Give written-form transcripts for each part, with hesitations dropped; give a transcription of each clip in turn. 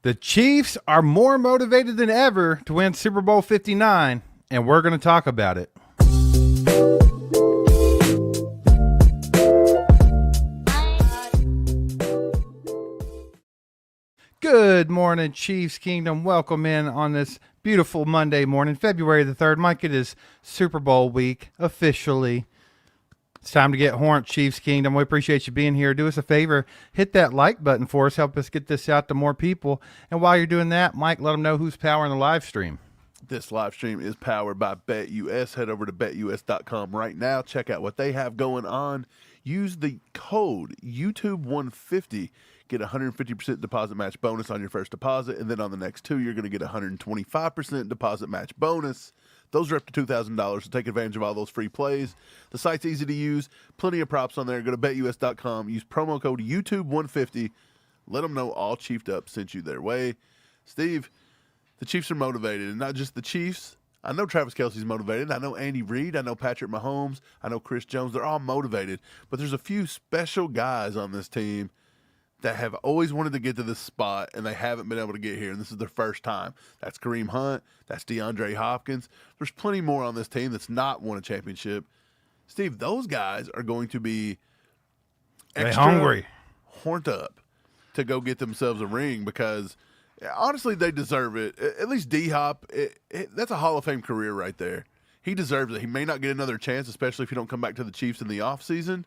The Chiefs are more motivated than ever to win Super Bowl 59, and we're going to talk about it. Good morning, Chiefs Kingdom. Welcome in on this beautiful Monday morning, February the 3rd. Mike, it is Super Bowl week officially. It's time to get horned, Chiefs Kingdom. We appreciate you being here. Do us a favor, hit that like button for us. Help us get this out to more people. And while you're doing that, Mike, let them know who's powering the live stream. This live stream is powered by BetUS. Head over to betus.com right now. Check out what they have going on. Use the code YouTube150. Get a 150% deposit match bonus on your first deposit. And then on the next two, you're going to get a 125% deposit match bonus. Those are up to $2,000, so take advantage of all those free plays. The site's easy to use. Plenty of props on there. Go to betus.com. Use promo code YouTube150. Let them know all Chiefed Up sent you their way. Steve, the Chiefs are motivated, and not just the Chiefs. I know Travis Kelce's motivated. I know Andy Reid. I know Patrick Mahomes. I know Chris Jones. They're all motivated. But there's a few special guys on this team that have always wanted to get to this spot, and they haven't been able to get here, and this is their first time. That's Kareem Hunt. That's DeAndre Hopkins. There's plenty more on this team that's not won a championship. Steve, those guys are going to be extra hungry, horned up to go get themselves a ring because, honestly, they deserve it. At least D-Hop, that's a Hall of Fame career right there. He deserves it. He may not get another chance, especially if you don't come back to the Chiefs in the offseason.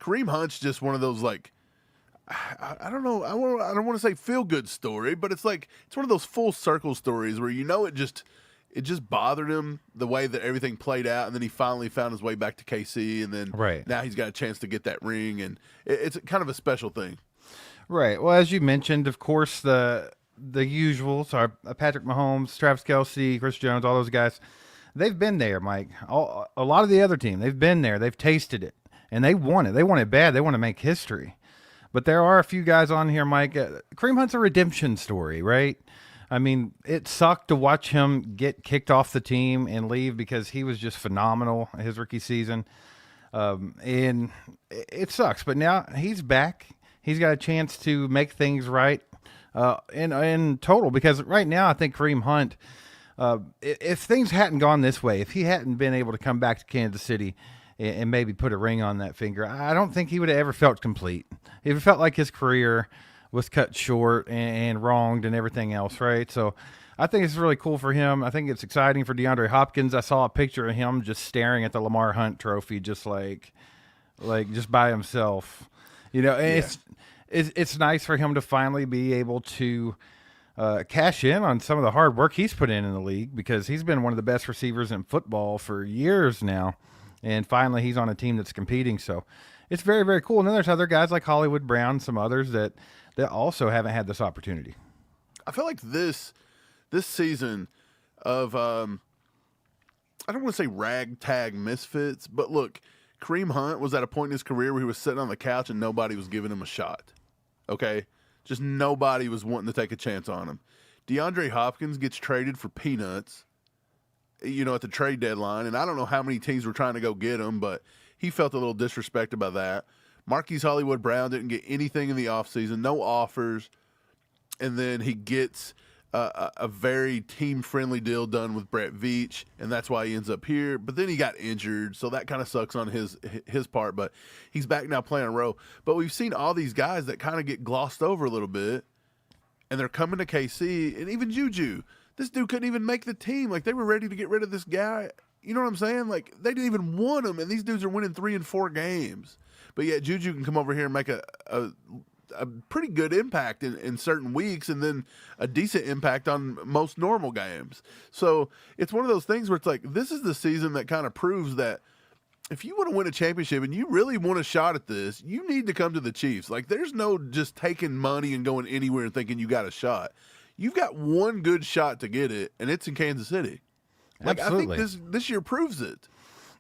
Kareem Hunt's just one of those, like, I don't know. I don't want to say feel good story, but it's like it's one of those full circle stories where it just bothered him the way that everything played out, and then he finally found his way back to KC, and then now he's got a chance to get that ring, and it's kind of a special thing. Right. Well, as you mentioned, of course, the usuals are Patrick Mahomes, Travis Kelce, Chris Jones, all those guys. They've been there, Mike. A lot of the other team, they've been there. They've tasted it, and they want it. They want it bad. They want to make history. But there are a few guys on here, Mike. Kareem Hunt's a redemption story, right? I mean, it sucked to watch him get kicked off the team and leave because he was just phenomenal his rookie season. And it sucks. But now he's back. He's got a chance to make things right in total. Because right now, I think Kareem Hunt, if things hadn't gone this way, if he hadn't been able to come back to Kansas City and maybe put a ring on that finger, I don't think he would have ever felt complete. It felt like his career was cut short and wronged and everything else, right? So I think it's really cool for him. I think it's exciting for DeAndre Hopkins. I saw a picture of him just staring at the Lamar Hunt trophy, just like just by himself. You know, and it's nice for him to finally be able to cash in on some of the hard work he's put in the league, because he's been one of the best receivers in football for years now. And finally, he's on a team that's competing. So it's very, very cool. And then there's other guys like Hollywood Brown, some others that also haven't had this opportunity. I feel like this season of, I don't want to say ragtag misfits, but look, Kareem Hunt was at a point in his career where he was sitting on the couch and nobody was giving him a shot. Okay? Just nobody was wanting to take a chance on him. DeAndre Hopkins gets traded for peanuts, at the trade deadline, and I don't know how many teams were trying to go get him, but he felt a little disrespected by that. Marquise Hollywood Brown didn't get anything in the offseason, no offers, and then he gets a very team-friendly deal done with Brett Veach, and that's why he ends up here. But then he got injured, so that kind of sucks on his part, but he's back now playing a role. But we've seen all these guys that kind of get glossed over a little bit, and they're coming to KC, and even Juju. This dude couldn't even make the team. Like, they were ready to get rid of this guy. You know what I'm saying? Like, they didn't even want him, and these dudes are winning 3 and 4 games. But yet Juju can come over here and make a pretty good impact in certain weeks, and then a decent impact on most normal games. So it's one of those things where it's like, this is the season that kind of proves that if you want to win a championship and you really want a shot at this, you need to come to the Chiefs. Like, there's no just taking money and going anywhere and thinking you got a shot. You've got one good shot to get it, and it's in Kansas City. Like, Absolutely. I think this year proves it.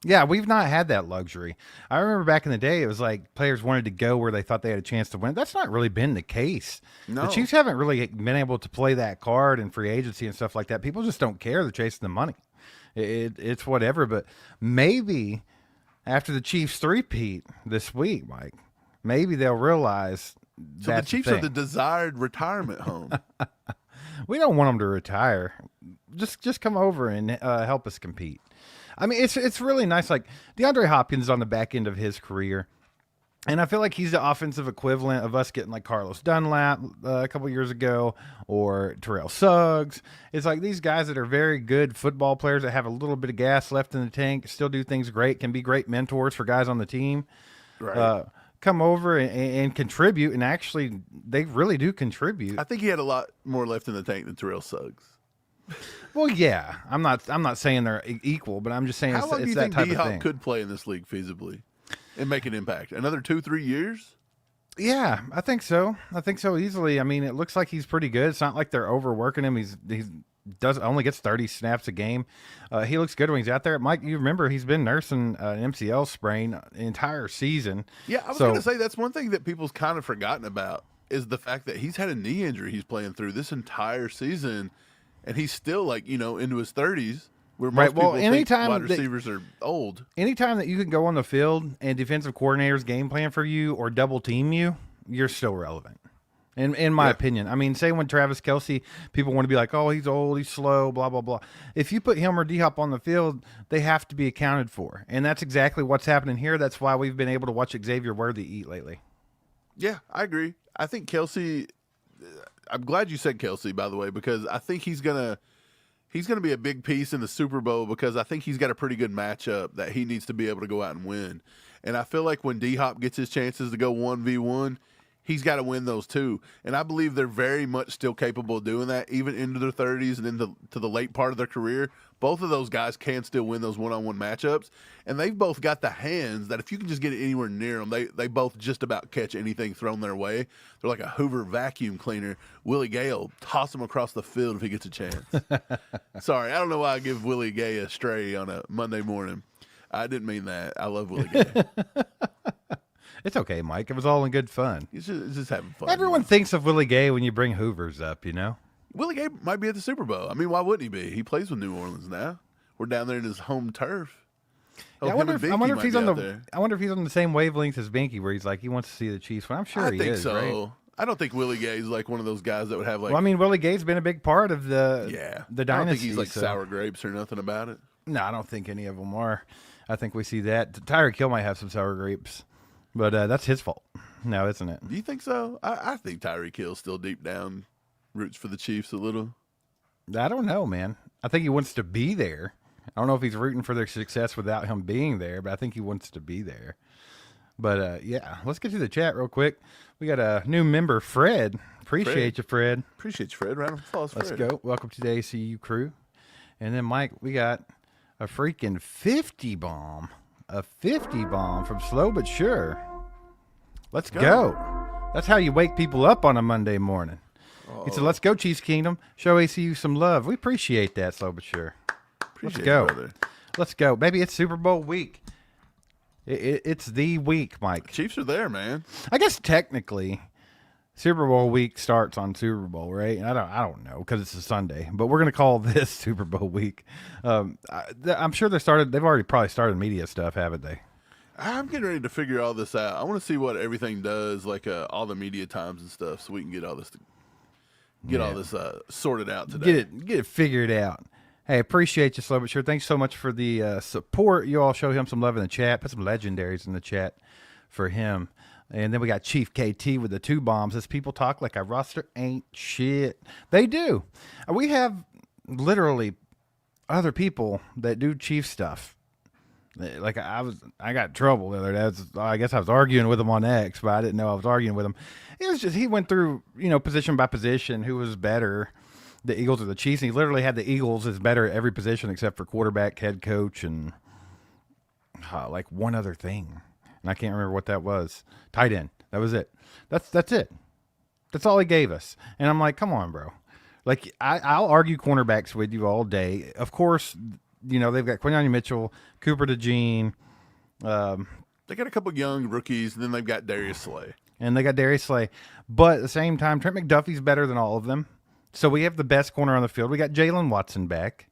Yeah, we've not had that luxury. I remember back in the day, it was like players wanted to go where they thought they had a chance to win. That's not really been the case. No. The Chiefs haven't really been able to play that card in free agency and stuff like that. People just don't care. They're chasing the money. It's whatever. But maybe after the Chiefs three-peat this week, Mike, maybe they'll realize So the Chiefs are the desired retirement home. We don't want him to retire. Just come over and help us compete. I mean, it's really nice. Like DeAndre Hopkins is on the back end of his career, and I feel like he's the offensive equivalent of us getting like Carlos Dunlap a couple years ago or Terrell Suggs. It's like these guys that are very good football players that have a little bit of gas left in the tank, still do things great, can be great mentors for guys on the team. Right. Come over and contribute, and actually they really do contribute. I think he had a lot more left in the tank than Terrell Suggs. Well, yeah, I'm not saying they're equal, but I'm just saying How long do it's you that think type of D-Hop thing. could play in this league feasibly and make an impact? Another 2-3 years? Yeah, I think so. I think so easily. I mean, it looks like he's pretty good. It's not like they're overworking him. He's only gets 30 snaps a game. He looks good when he's out there. Mike, you remember he's been nursing an MCL sprain the entire season. Yeah, I was going to say that's one thing that people's kind of forgotten about is the fact that he's had a knee injury he's playing through this entire season, and he's still like into his 30s. Where most people think wide receivers are old. Anytime that you can go on the field and defensive coordinators game plan for you or double team you, you're still relevant. In my opinion. I mean, say when Travis Kelce, people want to be like, oh, he's old, he's slow, blah, blah, blah. If you put him or D-Hop on the field, they have to be accounted for. And that's exactly what's happening here. That's why we've been able to watch Xavier Worthy eat lately. Yeah, I agree. I think Kelce, I'm glad you said Kelce, by the way, because I think he's gonna be a big piece in the Super Bowl because I think he's got a pretty good matchup that he needs to be able to go out and win. And I feel like when D-Hop gets his chances to go 1v1, he's got to win those too. And I believe they're very much still capable of doing that, even into their 30s and into the late part of their career. Both of those guys can still win those one-on-one matchups. And they've both got the hands that if you can just get it anywhere near them, they both just about catch anything thrown their way. They're like a Hoover vacuum cleaner. Willie Gay will toss him across the field if he gets a chance. Sorry, I don't know why I give Willie Gay a stray on a Monday morning. I didn't mean that. I love Willie Gay. It's okay, Mike. It was all in good fun. It's just having fun. Everyone thinks of Willie Gay when you bring Hoovers up, Willie Gay might be at the Super Bowl. I mean, why wouldn't he be? He plays with New Orleans now. We're down there in his home turf. Yeah, I wonder if he's on the same wavelength as Binky, where he's like he wants to see the Chiefs. Well, I'm sure he is. I think so. Right? I don't think Willie Gay's like one of those guys that would have like. Well, I mean, Willie Gay's been a big part of the dynasty. I don't think he's like sour grapes or nothing about it. No, I don't think any of them are. I think we see that. Tyreek Hill might have some sour grapes. But that's his fault now, isn't it? Do you think so? I think Tyreek Hill still deep down roots for the Chiefs a little. I don't know, man. I think he wants to be there. I don't know if he's rooting for their success without him being there, but I think he wants to be there. But, yeah, let's get to the chat real quick. We got a new member, Fred. Appreciate you, Fred. Appreciate you, Fred. Round of applause, Fred. Let's go. Welcome to the ACU crew. And then, Mike, we got a freaking 50 bomb. A 50 bomb from Slow But Sure. Let's go. That's how you wake people up on a Monday morning. He said, let's go, Chiefs Kingdom. Show ACU some love. We appreciate that, Slow But Sure. Let's go. Let's go. Baby, it's Super Bowl week. It's the week, Mike. Chiefs are there, man. I guess technically Super Bowl week starts on Super Bowl, right? I don't know because it's a Sunday, but we're gonna call this Super Bowl week. I'm sure they've already probably started media stuff, haven't they? I'm getting ready to figure all this out. I want to see what everything does, like all the media times and stuff, so we can get all this sorted out today. Get it figured out. Hey, appreciate you, Slow But Sure. Thanks so much for the support. You all show him some love in the chat. Put some legendaries in the chat for him. And then we got Chief KT with the 2 bombs. As people talk like our roster ain't shit. They do. We have literally other people that do Chief stuff. Like I got trouble the other day. I guess I was arguing with him on X, but I didn't know I was arguing with him. It was just he went through position by position who was better, the Eagles or the Chiefs. And he literally had the Eagles as better at every position except for quarterback, head coach, and like one other thing. And I can't remember what that was. Tight end. That was it. That's it. That's all he gave us. And I'm like, come on, bro. Like I'll argue cornerbacks with you all day. Of course, they've got Quinyon Mitchell, Cooper DeJean. They got a couple young rookies, and then they've got Darius Slay. But at the same time, Trent McDuffie's better than all of them. So we have the best corner on the field. We got Jalen Watson back.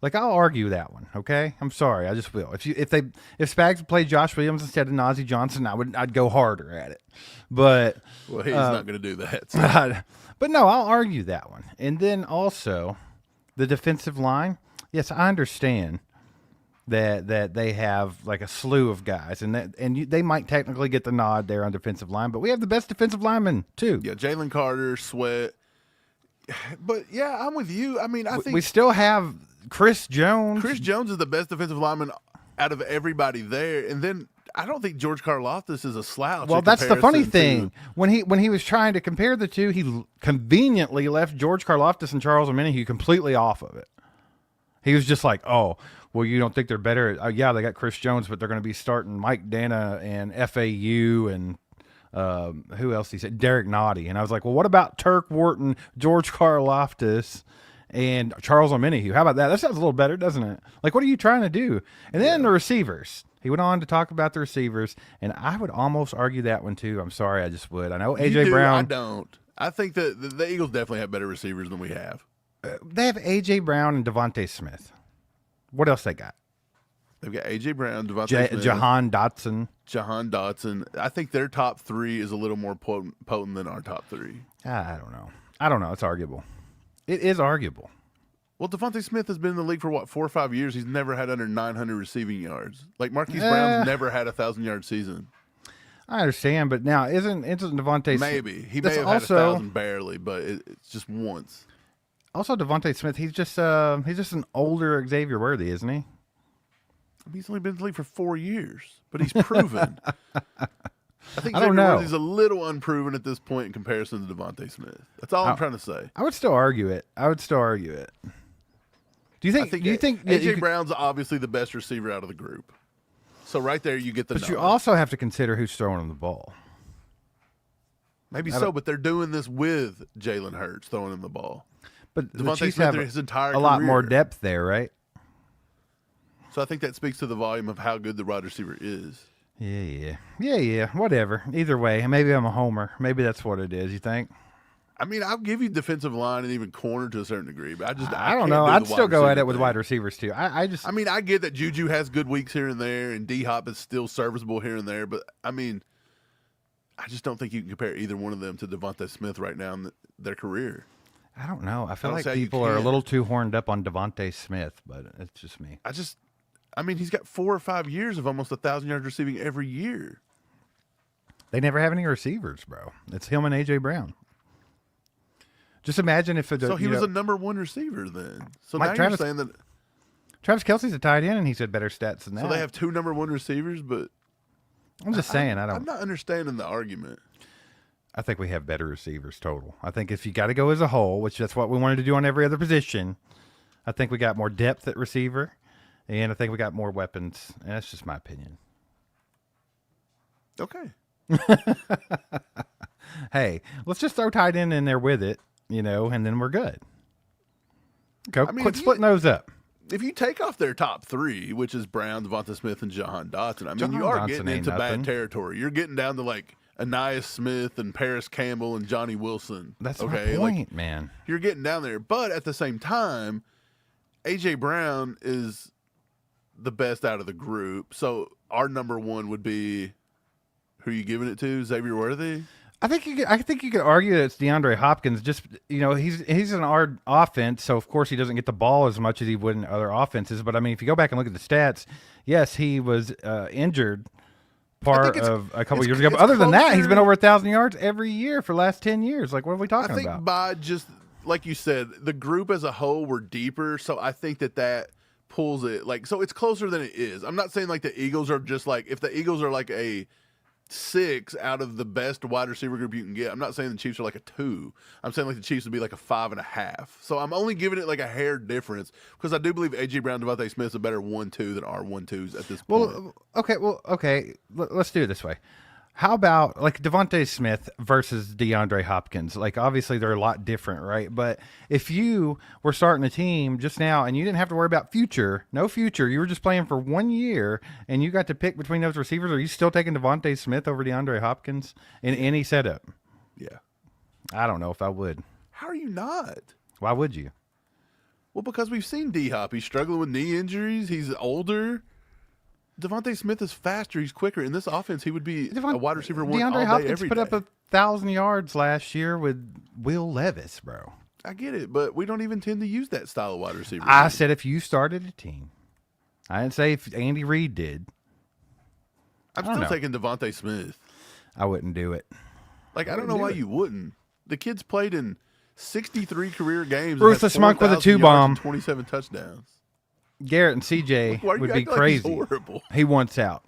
Like I'll argue that one. Okay, I'm sorry, I just will. If Spags played Josh Williams instead of Najee Johnson, I'd go harder at it. But Well, he's not going to do that. So. but no, I'll argue that one. And then also the defensive line. Yes, I understand that they have like a slew of guys, and they might technically get the nod there on defensive line, but we have the best defensive linemen too. Yeah, Jalen Carter, Sweat. But yeah, I'm with you. I mean, I think we still have Chris Jones. Chris Jones is the best defensive lineman out of everybody there, and then I don't think George Karlaftis is a slouch. Well, that's the funny thing. When he was trying to compare the two, he conveniently left George Karlaftis and Charles Omenihu completely off of it. He was just like, "Oh, well, you don't think they're better? Yeah, they got Chris Jones, but they're going to be starting Mike Dana and FAU and who else?" He said Derek Nottie, and I was like, "Well, what about Turk Wharton, George Karlaftis, and Charles Omenihu? How about that? That sounds a little better, doesn't it? Like, what are you trying to do?" And then the receivers. He went on to talk about the receivers, and I would almost argue that one too. I'm sorry, I just would. I know AJ Brown. I don't. I think that the Eagles definitely have better receivers than we have. They have AJ Brown and Devontae Smith. What else they got? They've got AJ Brown, Devontae Smith, Jahan Dotson. I think their top three is a little more potent than our top three. I don't know. It's arguable. It is arguable. Well, Devontae Smith has been in the league for, 4 or 5 years. He's never had under 900 receiving yards. Like, Marquise Brown's never had a 1,000-yard season. I understand, but now isn't Devontae Maybe. He may have had 1,000 barely, but it's just once. Also, Devontae Smith, he's just an older Xavier Worthy, isn't he? He's only been in the league for 4 years, but he's proven. I think Xavier Worthy's a little unproven at this point in comparison to Devontae Smith. That's all I'm trying to say. I would still argue it. Do you think? AJ Brown's obviously the best receiver out of the group? So right there, you get the. But you also have to consider who's throwing him the ball. Maybe so, but they're doing this with Jalen Hurts throwing him the ball. But Devontae Smith his entire a lot more depth there, right? So I think that speaks to the volume of how good the wide receiver is. Yeah. Whatever. Either way, maybe I'm a homer. Maybe that's what it is. You think? I mean, I'll give you defensive line and even corner to a certain degree, but I don't know. I'd still go at it with wide receivers too. I mean, I get that Juju has good weeks here and there, and D-Hop is still serviceable here and there, but I mean, I just don't think you can compare either one of them to Devontae Smith right now in their career. I don't know. I feel like people are a little too horned up on Devontae Smith, but it's just me. I mean, he's got 4 or 5 years of almost 1,000 yards receiving every year. They never have any receivers, bro. It's him and AJ Brown. Just imagine if so he was a number one receiver then. So now you're saying that Travis Kelce's a tight end and he's had better stats than that. So they have 2 number one receivers, but I'm just saying I'm not understanding the argument. I think we have better receivers total. I think if you got to go as a whole, which that's what we wanted to do on every other position, I think we got more depth at receiver, and I think we got more weapons. And that's just my opinion. Okay. Hey, let's just throw tight end in there with it. And then we're good. Quit splitting those up. If you take off their top 3, which is Brown, Devonta Smith, and Jahan Dotson, I mean, you are getting into bad territory. You're getting down to like Anais Smith and Paris Campbell and Johnny Wilson. That's my point, man. You're getting down there. But at the same time, A.J. Brown is the best out of the group. So our number one would be, who are you giving it to? Xavier Worthy? I think you could argue that it's DeAndre Hopkins. Just he's an our offense, so of course he doesn't get the ball as much as he would in other offenses. But I mean, if you go back and look at the stats, yes, he was injured part of a couple years ago. But other than that, he's been over 1,000 yards every year for the last 10 years. Like, what are we talking about? I think by just like you said, the group as a whole were deeper, so I think that pulls it. Like, so it's closer than it is. I'm not saying like the Eagles are just like, if the Eagles are like a 6 out of the best wide receiver group you can get. I'm not saying the Chiefs are like a 2. I'm saying like the Chiefs would be like a 5.5. So I'm only giving it like a hair difference because I do believe A.J. Brown, Devontae Smith is a better 1-2 than our 1-2s at this point. Okay. Let's do it this way. How about like Devontae Smith versus DeAndre Hopkins? Like, obviously they're a lot different, right? But if you were starting a team just now and you didn't have to worry about no future, you were just playing for 1 year and you got to pick between those receivers, are you still taking Devontae Smith over DeAndre Hopkins in any setup? Yeah. I don't know if I would. How are you not? Why would you? Well, because we've seen D-Hop. He's struggling with knee injuries. He's older. Devontae Smith is faster. He's quicker. In this offense, he would be a wide receiver one all DeAndre day, Hopkins every put day. up 1,000 yards last year with Will Levis, bro. I get it, but we don't even tend to use that style of wide receiver. I said if you started a team. I didn't say if Andy Reid did. I'm still taking Devontae Smith. I wouldn't do it. Like, I don't know why you wouldn't. The kid's played in 63 career games. Ruthless Monk with a 2-bomb. 27 touchdowns. Garrett and CJ would be crazy. Like he's horrible? He wants out.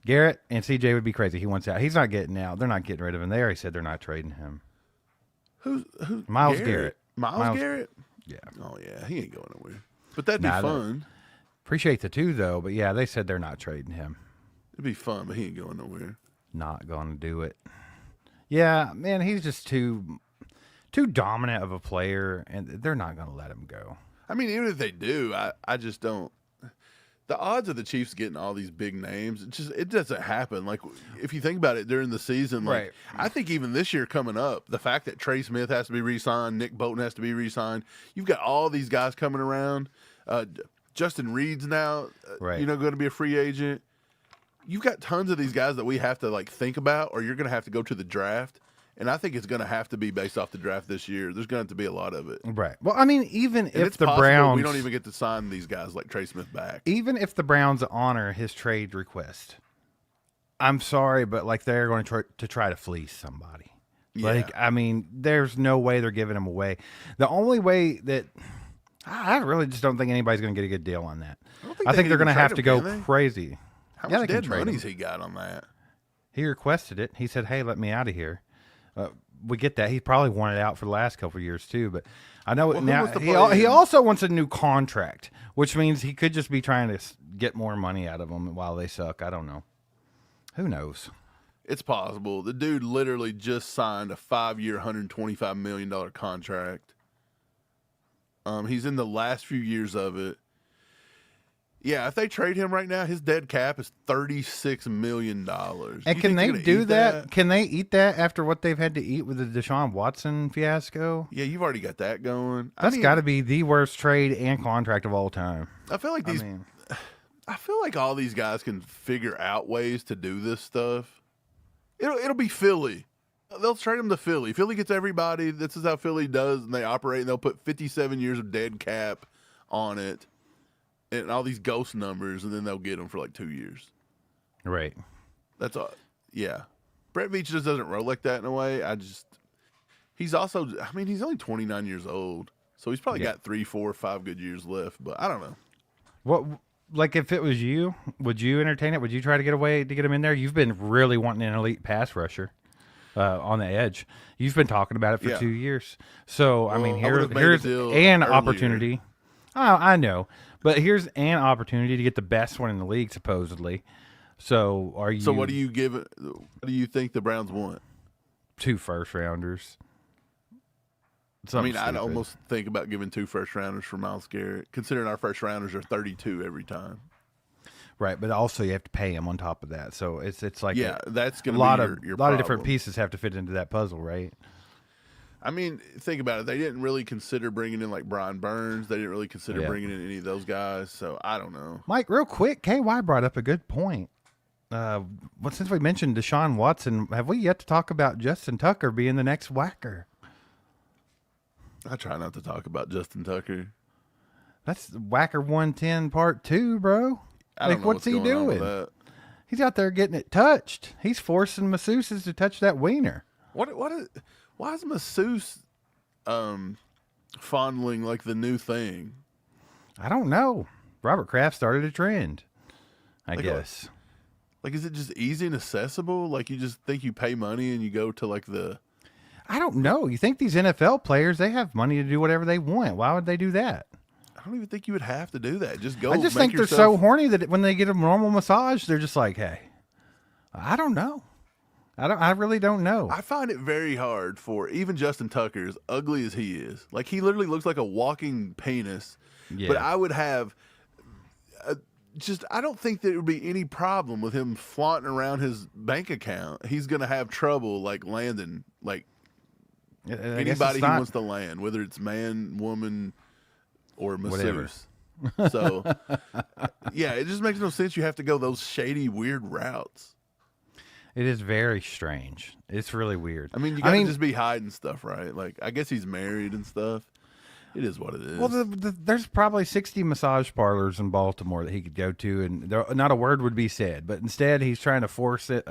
Garrett and CJ would be crazy. He wants out. He's not getting out. They're not getting rid of him. They already said they're not trading him. Who's Myles Garrett? Myles Garrett? Yeah. Oh, yeah. He ain't going nowhere. But that'd be fun. Appreciate the 2, though. But, yeah, they said they're not trading him. It'd be fun, but he ain't going nowhere. Not going to do it. Yeah, man, he's just too dominant of a player, and they're not going to let him go. I mean, even if they do, I just don't. The odds of the Chiefs getting all these big names, it doesn't happen. Like, if you think about it during the season, like, right. I think even this year coming up, the fact that Trey Smith has to be re-signed, Nick Bolton has to be re-signed, you've got all these guys coming around. Justin Reed's now, right. going to be a free agent. You've got tons of these guys that we have to, like, think about, or you're going to have to go to the draft. And I think it's going to have to be based off the draft this year. There's going to have to be a lot of it. Right. Well, I mean, even and if the Browns... we don't even get to sign these guys like Trey Smith back. Even if the Browns honor his trade request, I'm sorry, but, like, they're going to try to fleece somebody. Yeah. Like, I mean, there's no way they're giving him away. The only way that... I really just don't think anybody's going to get a good deal on that. I think they're going to have to go crazy. How much dead money's he got on that? He requested it. He said, hey, let me out of here. We get that. He probably wanted out for the last couple of years too, but I know now he also wants a new contract, which means he could just be trying to get more money out of them while they suck. I don't know. Who knows? It's possible. The dude literally just signed a 5-year, $125 million contract. He's in the last few years of it. Yeah, if they trade him right now, his dead cap is $36 million. And can they do that? Can they eat that after what they've had to eat with the Deshaun Watson fiasco? Yeah, you've already got that going. That's got to be the worst trade and contract of all time. I feel like I feel like all these guys can figure out ways to do this stuff. It'll be Philly. They'll trade him to Philly. Philly gets everybody. This is how Philly does, and they operate. And they'll put 57 years of dead cap on it. And all these ghost numbers, and then they'll get them for like 2 years. Right. That's all. Yeah. Brett Veach just doesn't roll like that in a way. He's also, I mean, he's only 29 years old. So he's probably got 3, 4, 5 good years left. But I don't know. What, like, if it was you, would you entertain it? Would you try to get away to get him in there? You've been really wanting an elite pass rusher on the edge. You've been talking about it for 2 years. So, I mean, here's an opportunity. Oh, I know. But here's an opportunity to get the best one in the league, supposedly. So are you? So what do you give? What do you think the Browns want? 2 first-rounders. I'd almost think about giving 2 first-rounders for Myles Garrett, considering our first-rounders are 32 every time. Right, but also you have to pay him on top of that. So it's like that's going to be your lot of different pieces have to fit into that puzzle, right? I mean, think about it. They didn't really consider bringing in like Brian Burns. They didn't really consider bringing in any of those guys. So I don't know. Mike, real quick, KY brought up a good point. Since we mentioned Deshaun Watson, have we yet to talk about Justin Tucker being the next whacker? I try not to talk about Justin Tucker. That's Whacker 110 Part 2, bro. I don't know what's he doing? He's out there getting it touched. He's forcing masseuses to touch that wiener. Why is masseuse fondling like the new thing? I don't know. Robert Kraft started a trend, I guess. Like, is it just easy and accessible? Like, you just think you pay money and you go to like the... I don't know. You think these NFL players, they have money to do whatever they want. Why would they do that? I don't even think you would have to do that. Just go. I just think they're so horny that when they get a normal massage, they're just like, hey, I don't know. I really don't know. I find it very hard for even Justin Tucker, as ugly as he is. Like, he literally looks like a walking penis. Yeah. But I would have I don't think there would be any problem with him flaunting around his bank account. He's going to have trouble, like, landing, like, I guess it's Anybody who not- wants to land, whether it's man, woman, or Whatever. masseuse. So, yeah, it just makes no sense. You have to go those shady, weird routes. It is very strange. It's really weird. I mean, you gotta just be hiding stuff, right? Like, I guess he's married and stuff. It is what it is. Well, there's probably 60 massage parlors in Baltimore that he could go to, and not a word would be said. But instead, he's trying to force it,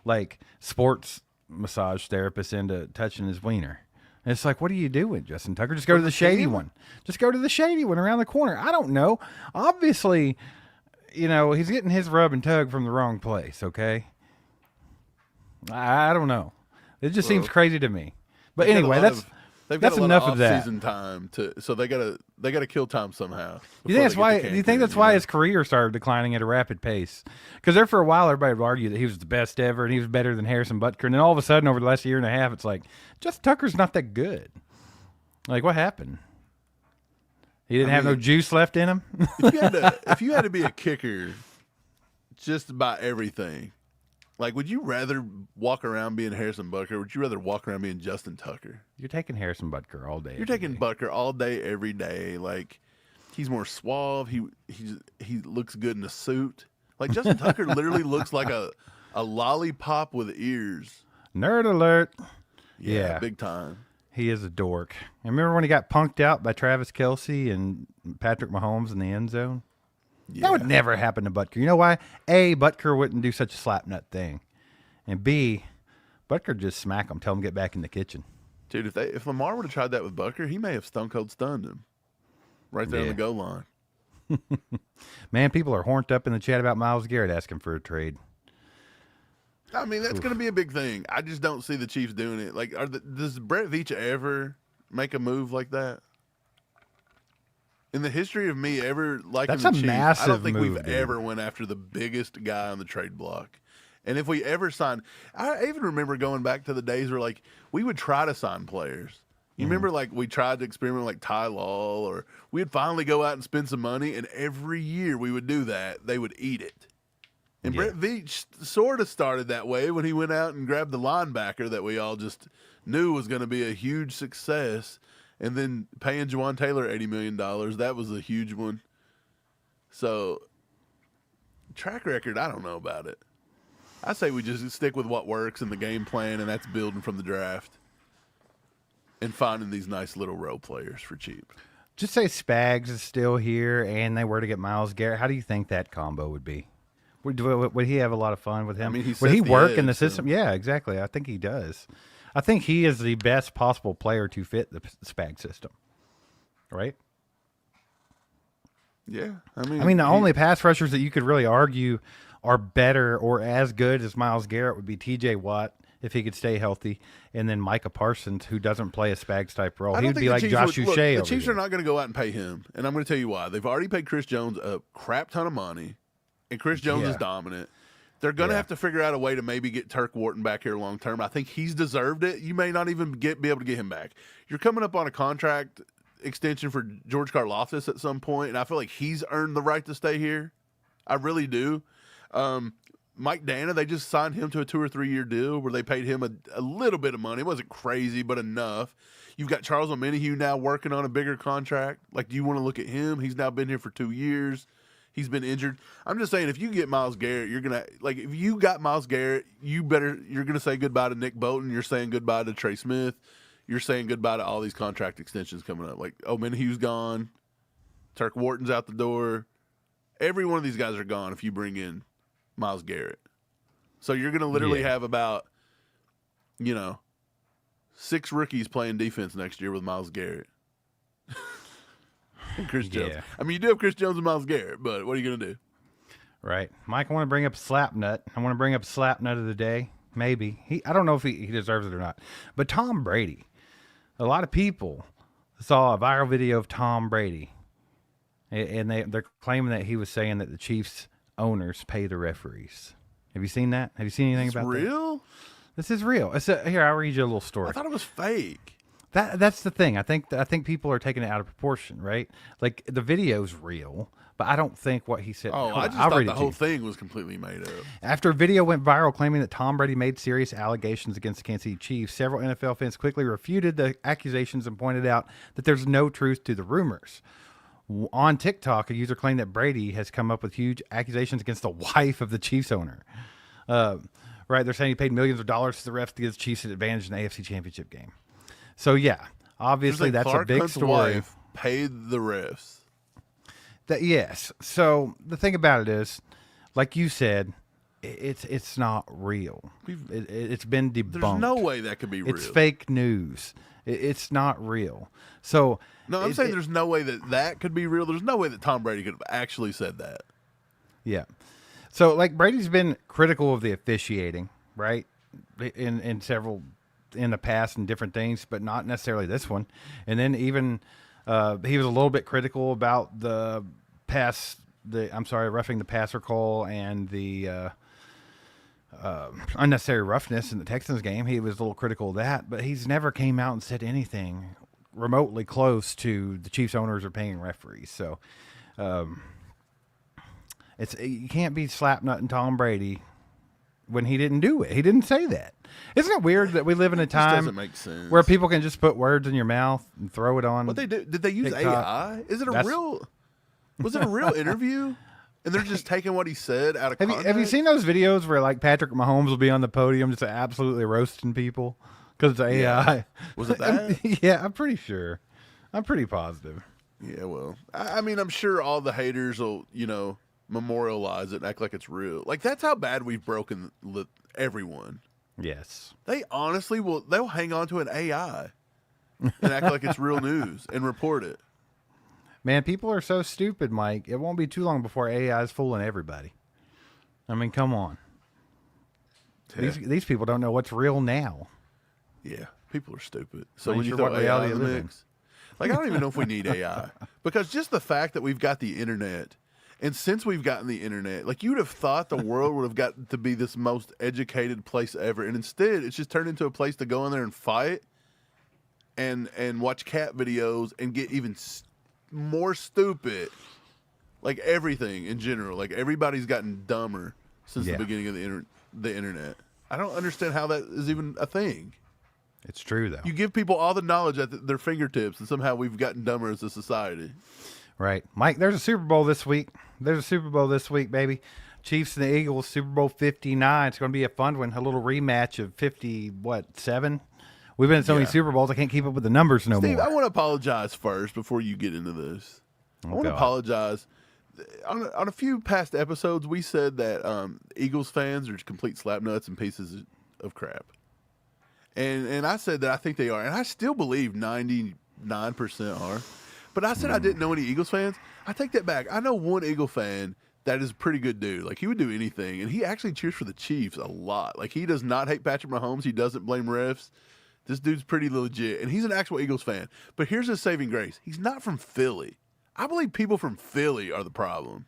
like sports massage therapists into touching his wiener. And it's like, what are you doing, Justin Tucker? Just go to the shady one. Just go to the shady one around the corner. I don't know. Obviously, he's getting his rub and tug from the wrong place. Okay. I don't know. It just seems crazy to me. But anyway, that's enough of that. Season time so they gotta kill time somehow. You think that's why? Do you think that's why his career started declining at a rapid pace? Because there for a while, everybody would argue that he was the best ever and he was better than Harrison Butker, and then all of a sudden, over the last year and a half, it's like Justin Tucker's not that good. Like, what happened? He didn't have no juice left in him. if you had to be a kicker, just about everything. Like, would you rather walk around being Harrison Butker? Or would you rather walk around being Justin Tucker? You're taking Harrison Butker all day. You're taking Butker all day, every day. Like, he's more suave. He looks good in a suit. Like, Justin Tucker literally looks like a lollipop with ears. Nerd alert. Yeah, big time. He is a dork. And remember when he got punked out by Travis Kelce and Patrick Mahomes in the end zone? Yeah. That would never happen to Butker. You know why? A, Butker wouldn't do such a slapnut thing. And B, Butker just smack him, tell him to get back in the kitchen. Dude, if Lamar would have tried that with Butker, he may have stone cold stunned him right there on the goal line. Man, people are horned up in the chat about Myles Garrett asking for a trade. I mean, that's going to be a big thing. I just don't see the Chiefs doing it. Like, does Brett Veach ever make a move like that? In the history of me ever liking the Chiefs, I don't think we've ever went after the biggest guy on the trade block. And if we ever signed, I even remember going back to the days where, like, we would try to sign players. You remember, like, we tried to experiment with, like, Ty Law, or we'd finally go out and spend some money, and every year we would do that, they would eat it. And Brett Veach sort of started that way when he went out and grabbed the linebacker that we all just knew was going to be a huge success. And then paying Juwan Taylor $80 million, that was a huge one. So, track record, I don't know about it. I say we just stick with what works in the game plan, and that's building from the draft and finding these nice little role players for cheap. Just say Spags is still here and they were to get Myles Garrett. How do you think that combo would be? Would he have a lot of fun with him? I mean, would he work in the system? Yeah, exactly. I think he does. I think he is the best possible player to fit the Spag system, right? Yeah, I mean, the only pass rushers that you could really argue are better or as good as Myles Garrett would be T.J. Watt if he could stay healthy, and then Micah Parsons, who doesn't play a Spags type role. He would be like Josh Uche. The Chiefs are not going to go out and pay him, and I'm going to tell you why. They've already paid Chris Jones a crap ton of money, and Chris Jones is dominant. They're going to have to figure out a way to maybe get Turk Wharton back here long term. I think he's deserved it. You may not even be able to get him back. You're coming up on a contract extension for George Karlaftis at some point, and I feel like he's earned the right to stay here. I really do. Mike Dana, they just signed him to a 2 or 3 year deal where they paid him a little bit of money. It wasn't crazy, but enough. You've got Charles Omenihu now working on a bigger contract. Like, do you want to look at him? He's now been here for 2 years. He's been injured. I'm just saying, if you get Myles Garrett, you're gonna if you got Myles Garrett, you're gonna say goodbye to Nick Bolton. You're saying goodbye to Trey Smith. You're saying goodbye to all these contract extensions coming up. Like, Omenihu's gone, Turk Wharton's out the door. Every one of these guys are gone if you bring in Myles Garrett. So you're gonna literally have about 6 rookies playing defense next year with Myles Garrett. And Chris Jones. I mean, you do have Chris Jones and Myles Garrett, but what are you going to do? Right. Mike, I want to bring up Slapnut. I want to bring up Slapnut of the day. Maybe. I don't know if he deserves it or not. But Tom Brady. A lot of people saw a viral video of Tom Brady. And they're claiming that he was saying that the Chiefs owners pay the referees. Have you seen that? Have you seen anything about that? Real? This is real. Here, I'll read you a little story. I thought it was fake. That's the thing. I think people are taking it out of proportion, right? Like the video's real, but I don't think what he said. Oh, Hold I on, just I'll thought read the it to whole you. thing was completely made up. After a video went viral claiming that Tom Brady made serious allegations against the Kansas City Chiefs, several NFL fans quickly refuted the accusations and pointed out that there's no truth to the rumors. On TikTok, a user claimed that Brady has come up with huge accusations against the wife of the Chiefs owner. Right, they're saying he paid millions of dollars to the refs to give the Chiefs an advantage in the AFC Championship game. So yeah, obviously that's Clark a big Hunt's story. wife paid the refs. That yes. So the thing about it is, like you said, it's not real. It's been debunked. There's no way that could be real. It's fake news. It's not real. So No, I'm saying there's no way that could be real. There's no way that Tom Brady could have actually said that. yeah. So like Brady's been critical of the officiating, right? In several in the past and different things, but not necessarily this one. And then even he was a little bit critical about the roughing the passer call and the unnecessary roughness in the Texans game. He was a little critical of that, but he's never came out and said anything remotely close to the Chiefs owners or paying referees. So you can't be slapnutting Tom Brady when he didn't do it. He didn't say that. Isn't it weird that we live in a time doesn't make sense. where people can just put words in your mouth and throw it on? What they do? Did they use TikTok? AI? Is it a real? Was it a real interview? And they're just taking what he said out of context? Have you seen those videos where like Patrick Mahomes will be on the podium just absolutely roasting people because it's AI? Yeah. Was it that? Yeah, I'm pretty sure. I'm pretty positive. Yeah, well, I mean, I'm sure all the haters will, memorialize it and act like it's real. Like, that's how bad we've broken everyone. Yes. They honestly they'll hang on to an AI and act like it's real news and report it. Man, people are so stupid, Mike. It won't be too long before AI is fooling everybody. I mean, come on. Yeah. These people don't know what's real now. Yeah, people are stupid. So Not when you sure throw what AI reality in the you live in. mix, like I don't even know if we need AI because just the fact that we've got the internet, and since we've gotten the internet, like you'd have thought the world would have gotten to be this most educated place ever, and instead it's just turned into a place to go in there and fight, and watch cat videos and get even more stupid. Like everything in general, like everybody's gotten dumber since the beginning of the internet. I don't understand how that is even a thing. It's true, though. You give people all the knowledge at their fingertips, and somehow we've gotten dumber as a society. Right. Mike, there's a Super Bowl this week. Baby. Chiefs and the Eagles, Super Bowl 59. It's going to be a fun one. A little rematch of 7? We've been in so many Super Bowls, I can't keep up with the numbers no Steve, more. I want to apologize first before you get into this. I want to apologize. On a few past episodes, we said that Eagles fans are just complete slapnuts and pieces of crap. And I said that I think they are. And I still believe 99% are. But I said I didn't know any Eagles fans. I take that back. I know one Eagle fan that is a pretty good dude. Like, he would do anything. And he actually cheers for the Chiefs a lot. Like, he does not hate Patrick Mahomes. He doesn't blame refs. This dude's pretty legit. And he's an actual Eagles fan. But here's his saving grace. He's not from Philly. I believe people from Philly are the problem.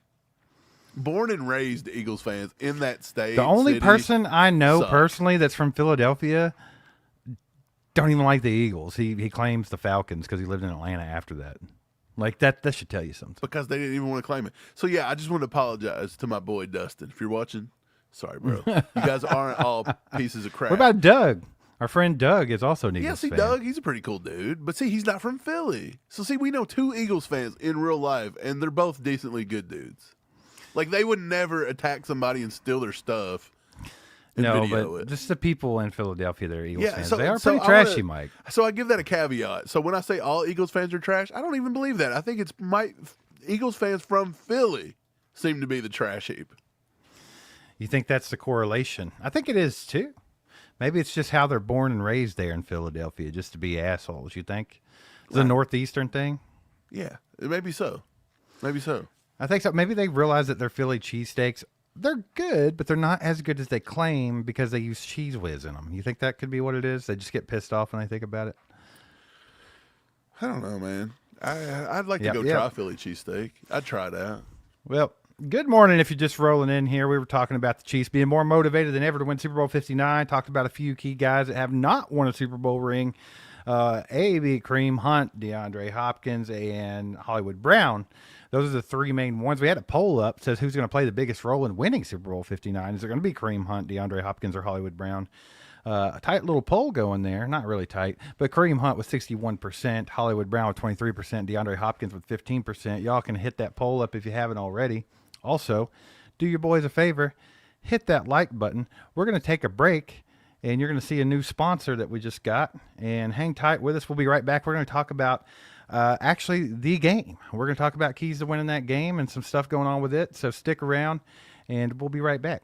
Born and raised Eagles fans in that state. The only person I know suck. personally that's from Philadelphia don't even like the Eagles. He claims the Falcons because he lived in Atlanta after that. Like, that should tell you something. Because they didn't even want to claim it. So, yeah, I just want to apologize to my boy Dustin. If you're watching, sorry, bro. You guys aren't all pieces of crap. What about Doug? Our friend Doug is also an Eagles fan. Doug, he's a pretty cool dude. But see, he's not from Philly. So, see, we know two Eagles fans in real life, and they're both decently good dudes. Like, they would never attack somebody and steal their stuff. No, but just the people in Philadelphia that are Eagles fans. They are so pretty trashy, Mike. So I give that a caveat. So when I say all Eagles fans are trash, I don't even believe that. I think it's Eagles fans from Philly seem to be the trash heap. You think that's the correlation? I think it is, too. Maybe it's just how they're born and raised there in Philadelphia, just to be assholes, you think? It's a Northeastern thing? Yeah, maybe so. Maybe so. I think so. Maybe they realize that their Philly cheesesteaks, they're good, but they're not as good as they claim because they use Cheese Whiz in them. You think that could be what it is? They just get pissed off when they think about it? I don't know, man. I'd like to go try a Philly cheesesteak. I'd try it out. Well, good morning if you're just rolling in here. We were talking about the Chiefs being more motivated than ever to win Super Bowl 59. Talked about a few key guys that have not won a Super Bowl ring. A beat Kareem Hunt, DeAndre Hopkins, and Hollywood Brown. Those are the three main ones. We had a poll up says who's going to play the biggest role in winning Super Bowl 59. Is it going to be Kareem Hunt, DeAndre Hopkins, or Hollywood Brown? A tight little poll going there. Not really tight, but Kareem Hunt with 61%, Hollywood Brown with 23%, DeAndre Hopkins with 15%. Y'all can hit that poll up if you haven't already. Also, do your boys a favor, hit that like button. We're going to take a break, and you're going to see a new sponsor that we just got. And hang tight with us. We'll be right back. We're going to talk about actually the game. We're going to talk about keys to winning that game and some stuff going on with it. So stick around, and we'll be right back.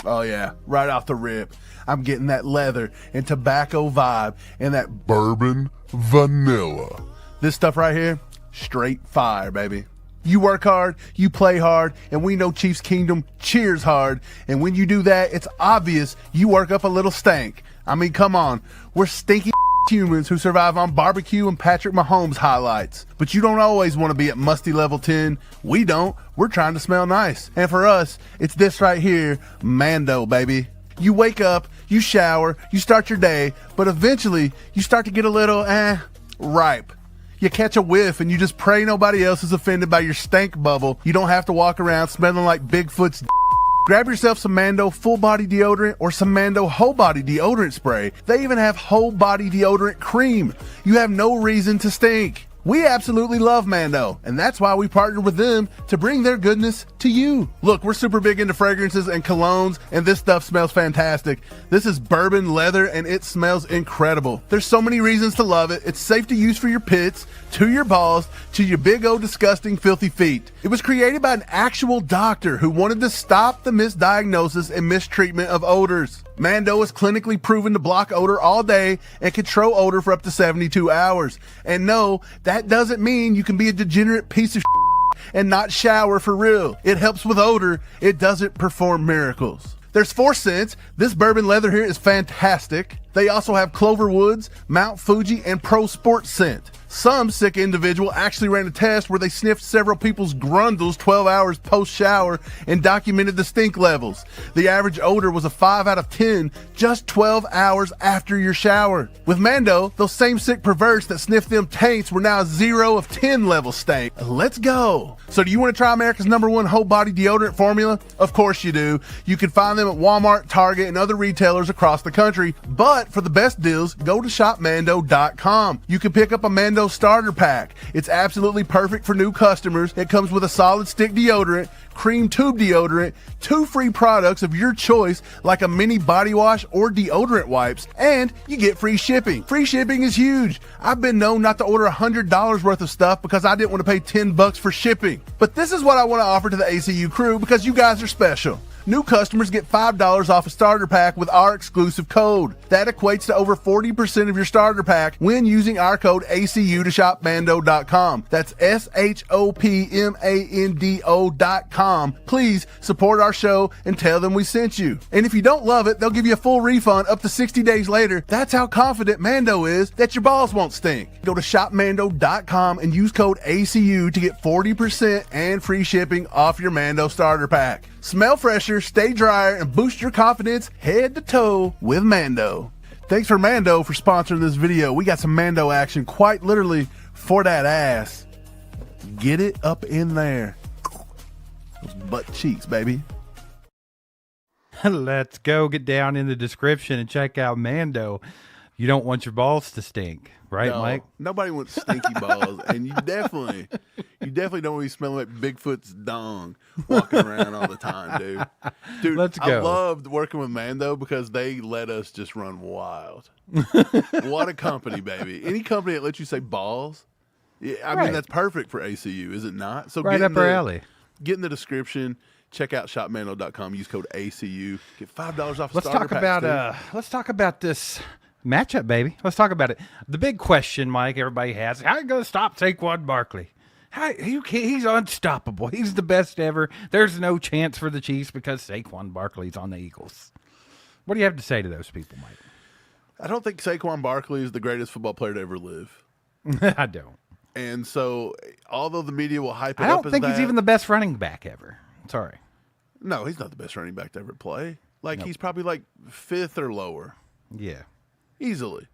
Oh, yeah. Right off the rip, I'm getting that leather and tobacco vibe and that bourbon vanilla. This stuff right here, straight fire, baby. You work hard, you play hard, and we know Chiefs Kingdom cheers hard. And when you do that, it's obvious you work up a little stank. I mean, come on. We're stinky humans who survive on barbecue and Patrick Mahomes highlights. But you don't always want to be at musty level 10. We don't. We're trying to smell nice. And for us, it's this right here, Mando, baby. You wake up, you shower, you start your day, but eventually you start to get a little, ripe. You catch a whiff and you just pray nobody else is offended by your stank bubble. You don't have to walk around smelling like Bigfoot's. Grab yourself some Mando full body deodorant or some Mando whole body deodorant spray. They even have whole body deodorant cream. You have no reason to stink. We absolutely love Mando, and that's why we partnered with them to bring their goodness to you. Look, we're super big into fragrances and colognes, and this stuff smells fantastic. This is bourbon leather, and it smells incredible. There's so many reasons to love it. It's safe to use for your pits, to your balls, to your big old disgusting filthy feet. It was created by an actual doctor who wanted to stop the misdiagnosis and mistreatment of odors. Mando is clinically proven to block odor all day and control odor for up to 72 hours. And no, that doesn't mean you can be a degenerate piece of and not shower for real. It helps with odor. It doesn't perform miracles. There's 4 scents. This bourbon leather here is fantastic. They also have Clover Woods, Mount Fuji, and Pro Sport scent. Some sick individual actually ran a test where they sniffed several people's grundles 12 hours post-shower and documented the stink levels. The average odor was a 5 out of 10 just 12 hours after your shower. With Mando, those same sick perverts that sniffed them taints were now a 0 of 10 level stank. Let's go. So do you want to try America's #1 whole body deodorant formula? Of course you do. You can find them at Walmart, Target, and other retailers across the country. But for the best deals, go to shopmando.com. You can pick up a Mando starter pack. It's absolutely perfect for new customers. It comes with a solid stick deodorant, cream tube deodorant, 2 free products of your choice like a mini body wash or deodorant wipes, and you get free shipping. Free shipping is huge. I've been known not to order $100 worth of stuff because I didn't want to pay $10 for shipping. But this is what I want to offer to the ACU crew because you guys are special. New customers get $5 off a starter pack with our exclusive code. That equates to over 40% of your starter pack when using our code ACU to shopmando.com. That's SHOPMANDO.com. Please support our show and tell them we sent you. And if you don't love it, they'll give you a full refund up to 60 days later. That's how confident Mando is that your balls won't stink. Go to shopmando.com and use code ACU to get 40% and free shipping off your Mando starter pack. Smell fresher, stay drier, and boost your confidence head to toe with Mando. Thanks for Mando for sponsoring this video. We got some Mando action quite literally for that ass. Get it up in there. Those butt cheeks, baby. Let's go get down in the description and check out Mando. You don't want your balls to stink, right, No, Mike? nobody wants stinky balls, and you definitely don't want to be smelling like Bigfoot's dong walking around all the time, dude. Dude, Let's go. I loved working with Mando because they let us just run wild. What a company, baby! Any company that lets you say balls, yeah, I Right. mean that's perfect for ACU, is it not? So Right get up in our the- alley. Get in the description. Check out shopmando.com. Use code ACU. Get $5 off. Let's starter talk packs, about dude. let's talk about this matchup, baby. Let's talk about it. The big question, Mike, everybody has: how are you going to stop Saquon Barkley? He's unstoppable. He's the best ever. There's no chance for the Chiefs because Saquon Barkley's on the Eagles. What do you have to say to those people, Mike? I don't think Saquon Barkley is the greatest football player to ever live. I don't. And so, although the media will hype it I up don't as think that, he's even the best running back ever. Sorry. No, he's not the best running back to ever play. Like he's probably like 5th or lower. Yeah. Easily.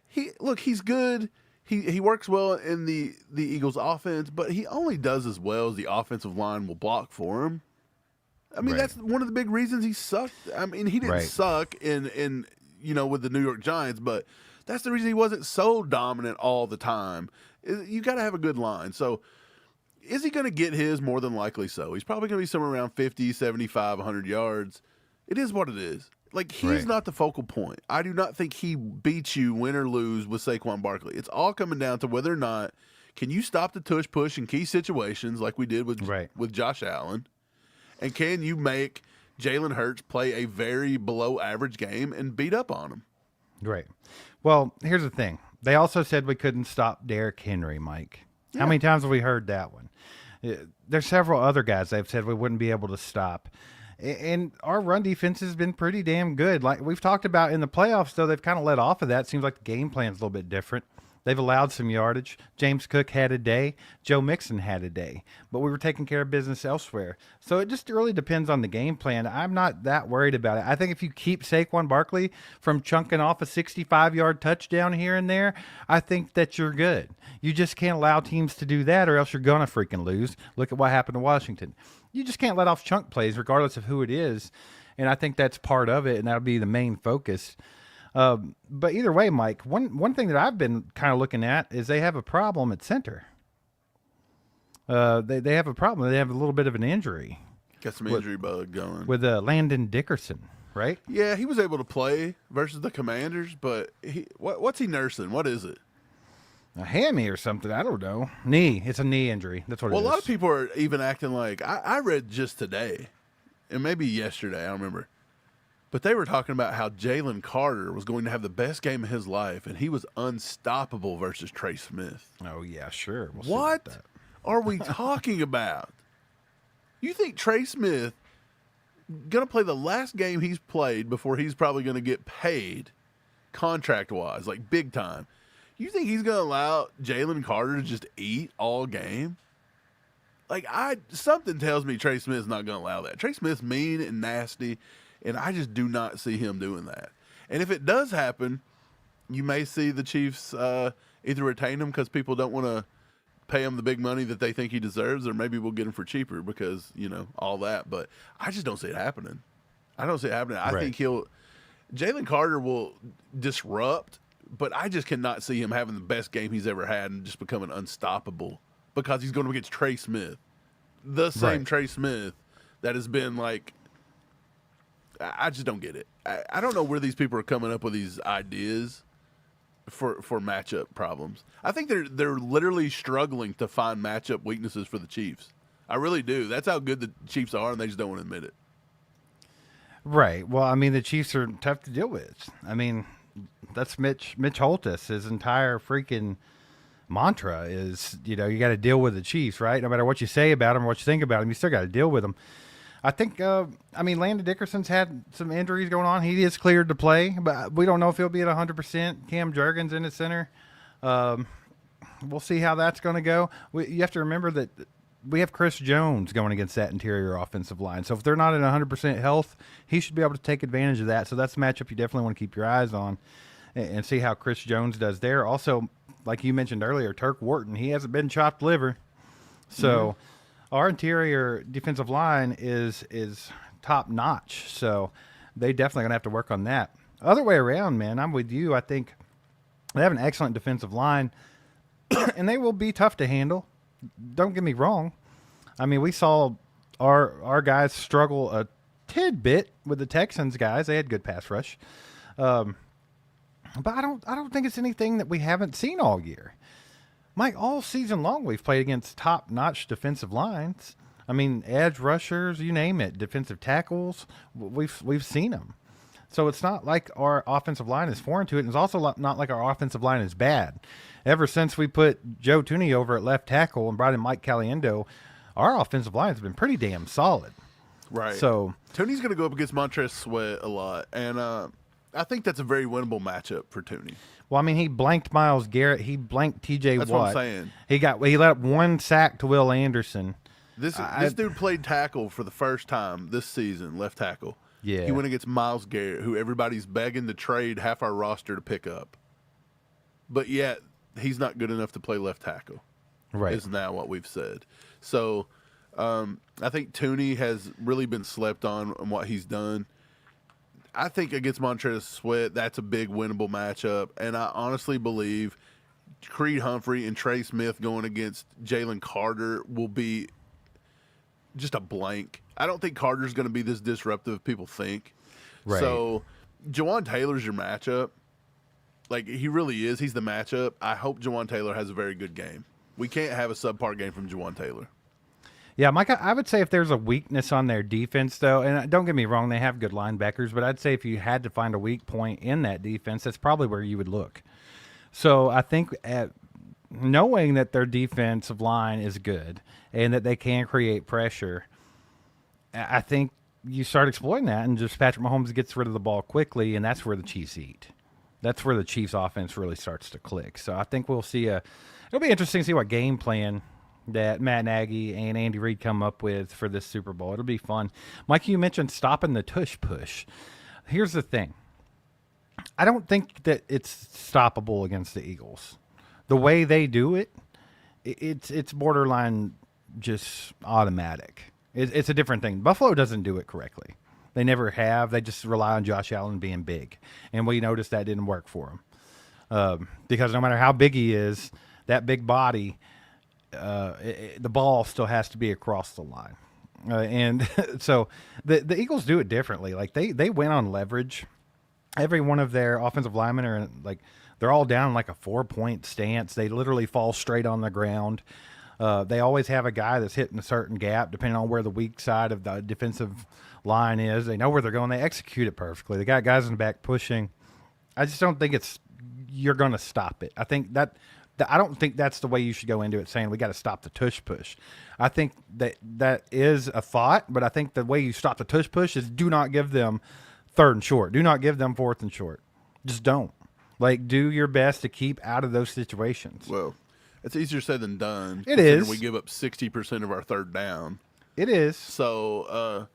He's good. He works well in the Eagles offense, but he only does as well as the offensive line will block for him. I mean, that's one of the big reasons he sucked. I mean, he didn't suck in with the New York Giants, but that's the reason he wasn't so dominant all the time. You got to have a good line. So is he going to get his? More than likely so. He's probably going to be somewhere around 50, 75, 100 yards. It is what it is. Like, he's not the focal point. I do not think he beats you, win or lose, with Saquon Barkley. It's all coming down to whether or not can you stop the tush push in key situations like we did with Josh Allen, and can you make Jalen Hurts play a very below average game and beat up on him? Right. Well, here's the thing. They also said we couldn't stop Derrick Henry, Mike. Yeah. How many times have we heard that one? There's several other guys they've said we wouldn't be able to stop. And our run defense has been pretty damn good. Like we've talked about in the playoffs, though, they've kind of let off of that. Seems like the game plan's a little bit different. They've allowed some yardage. James Cook had a day. Joe Mixon had a day. But we were taking care of business elsewhere. So it just really depends on the game plan. I'm not that worried about it. I think if you keep Saquon Barkley from chunking off a 65-yard touchdown here and there, I think that you're good. You just can't allow teams to do that, or else you're going to freaking lose. Look at what happened to Washington. You just can't let off chunk plays regardless of who it is. And I think that's part of it, and that'll be the main focus. But either way, Mike, one thing that I've been kind of looking at is they have a problem at center. They have a problem. They have a little bit of an injury. Got some injury bug going. With Landon Dickerson, right? Yeah, he was able to play versus the Commanders, but what's he nursing? What is it? A hammy or something. I don't know. Knee. It's a knee injury. That's what it is. Well, a lot of people are even acting like, I read just today, and maybe yesterday, I don't remember, but they were talking about how Jalen Carter was going to have the best game of his life, and he was unstoppable versus Trey Smith. Oh, yeah, sure. What are we talking about? You think Trey Smith going to play the last game he's played before he's probably going to get paid contract-wise, like big time? You think he's going to allow Jalen Carter to just eat all game? Like, something tells me Trey Smith's not going to allow that. Trey Smith's mean and nasty, and I just do not see him doing that. And if it does happen, you may see the Chiefs either retain him because people don't want to pay him the big money that they think he deserves, or maybe we'll get him for cheaper because, all that. But I just don't see it happening. I don't see it happening. I think Jalen Carter will disrupt, but I just cannot see him having the best game he's ever had and just becoming unstoppable because he's going to against Trey Smith. The same Trey Smith that has been like, I just don't get it. I don't know where these people are coming up with these ideas for matchup problems. I think they're literally struggling to find matchup weaknesses for the Chiefs. I really do. That's how good the Chiefs are, and they just don't want to admit it. Right. Well, I mean, the Chiefs are tough to deal with. I mean, that's Mitch Holthus. His entire freaking mantra is, you got to deal with the Chiefs, right? No matter what you say about them or what you think about them, you still got to deal with them. I think, Landon Dickerson's had some injuries going on. He is cleared to play, but we don't know if he'll be at 100%. Cam Jurgens in the center. We'll see how that's going to go. You have to remember that we have Chris Jones going against that interior offensive line. So if they're not at 100% health, he should be able to take advantage of that. So that's a matchup you definitely want to keep your eyes on and see how Chris Jones does there. Also, like you mentioned earlier, Turk Wharton, he hasn't been chopped liver. So our interior defensive line is top notch. So they definitely going to have to work on that. Other way around, man, I'm with you. I think they have an excellent defensive line, and they will be tough to handle. Don't get me wrong. I mean, we saw our guys struggle a tidbit with the Texans guys. They had good pass rush. But I don't think it's anything that we haven't seen all year. Mike, all season long we've played against top-notch defensive lines. I mean, edge rushers, you name it, defensive tackles. We've seen them. So it's not like our offensive line is foreign to it, and it's also not like our offensive line is bad. Ever since we put Joe Tooney over at left tackle and brought in Mike Caliendo, our offensive line has been pretty damn solid. Right. So Tooney's going to go up against Montrez Sweat a lot, and I think that's a very winnable matchup for Tooney. Well, I mean, he blanked Myles Garrett. He blanked T.J. Watt. That's what I'm saying. He let up one sack to Will Anderson. This dude played tackle for the first time this season, left tackle. Yeah. He went against Myles Garrett, who everybody's begging to trade half our roster to pick up. But yet, he's not good enough to play left tackle, Right. is now what we've said. So I think Tooney has really been slept on what he's done. I think against Montrezl Sweat, that's a big winnable matchup. And I honestly believe Creed Humphrey and Trey Smith going against Jalen Carter will be just a blank. I don't think Carter's going to be this disruptive as people think. Right. So Jawan Taylor's your matchup. Like, he really is. He's the matchup. I hope Jawan Taylor has a very good game. We can't have a subpar game from Jawan Taylor. Yeah, Mike, I would say if there's a weakness on their defense, though, and don't get me wrong, they have good linebackers, but I'd say if you had to find a weak point in that defense, that's probably where you would look. So I think knowing that their defensive line is good and that they can create pressure, I think you start exploiting that, and just Patrick Mahomes gets rid of the ball quickly, and that's where the Chiefs eat. That's where the Chiefs' offense really starts to click. So I think we'll see it'll be interesting to see what game plan that Matt Nagy and Andy Reid come up with for this Super Bowl. It'll be fun. Mike, you mentioned stopping the tush push. Here's the thing. I don't think that it's stoppable against the Eagles. The way they do it, it's borderline just automatic. It's a different thing. Buffalo doesn't do it correctly. They never have. They just rely on Josh Allen being big. And we noticed that didn't work for him. Because no matter how big he is, that big body, the ball still has to be across the line. And so the Eagles do it differently. Like they win on leverage. Every one of their offensive linemen are like, they're all down in like a 4-point stance. They literally fall straight on the ground. They always have a guy that's hitting a certain gap, depending on where the weak side of the defensive line is. They know where they're going. They execute it perfectly. They got guys in the back pushing. I just don't think you're going to stop it. I think I don't think that's the way you should go into it, saying we got to stop the tush push. I think that is a thought, but I think the way you stop the tush push is do not give them 3rd and short. Do not give them 4th and short. Just don't. Like, do your best to keep out of those situations. Well, it's easier said than done. It is. We give up 60% of our 3rd down. It is. So,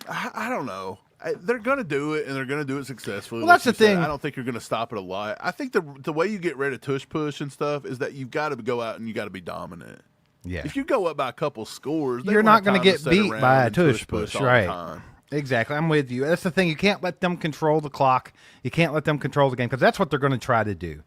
I don't know. They're going to do it, and they're going to do it successfully. Well, that's the thing. I don't think you're going to stop it a lot. I think the way you get rid of tush push and stuff is that you've got to go out and you got to be dominant. Yeah. If you go up by a couple scores, you're not going to get beat by a tush push, all the right? time. Exactly. I'm with you. That's the thing. You can't let them control the clock. You can't let them control the game because that's what they're going to try to do.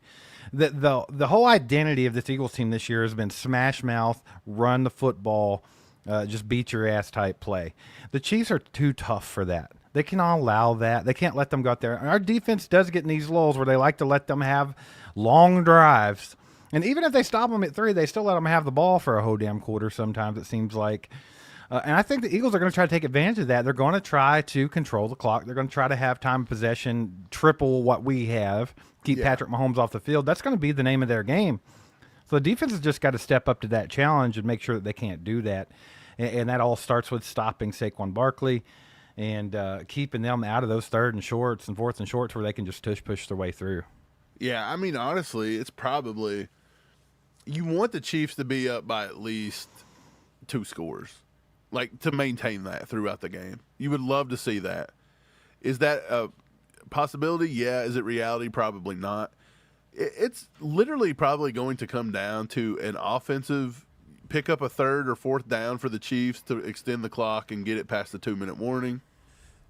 The whole identity of this Eagles team this year has been smash mouth, run the football, just beat your ass type play. The Chiefs are too tough for that. They cannot allow that. They can't let them go out there. And our defense does get in these lulls where they like to let them have long drives. And even if they stop them at 3, they still let them have the ball for a whole damn quarter sometimes, it seems like. And I think the Eagles are going to try to take advantage of that. They're going to try to control the clock. They're going to try to have time of possession triple what we have, keep Patrick Mahomes off the field. That's going to be the name of their game. So the defense has just got to step up to that challenge and make sure that they can't do that. And that all starts with stopping Saquon Barkley and keeping them out of those 3rd and shorts and 4th and shorts where they can just push their way through. Yeah, I mean, honestly, it's probably – you want the Chiefs to be up by at least 2 scores. Like, to maintain that throughout the game. You would love to see that. Is that a possibility? Yeah. Is it reality? Probably not. It's literally probably going to come down to an offensive pick up a 3rd or 4th down for the Chiefs to extend the clock and get it past the 2-minute warning.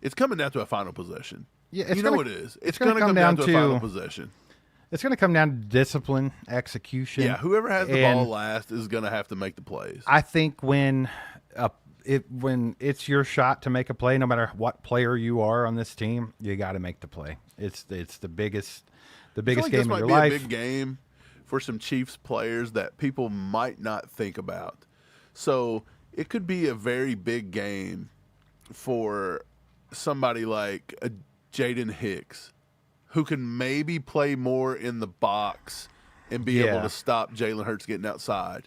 It's coming down to a final possession. Yeah, it is. It's going to come down to a final possession. It's going to come down to discipline, execution. Yeah, whoever has the ball last is going to have to make the plays. I think when it's your shot to make a play, no matter what player you are on this team, you got to make the play. It's the biggest game of your life. This might be a big game for some Chiefs players that people might not think about. So it could be a very big game for somebody like a Jaden Hicks, who can maybe play more in the box and be able to stop Jalen Hurts getting outside.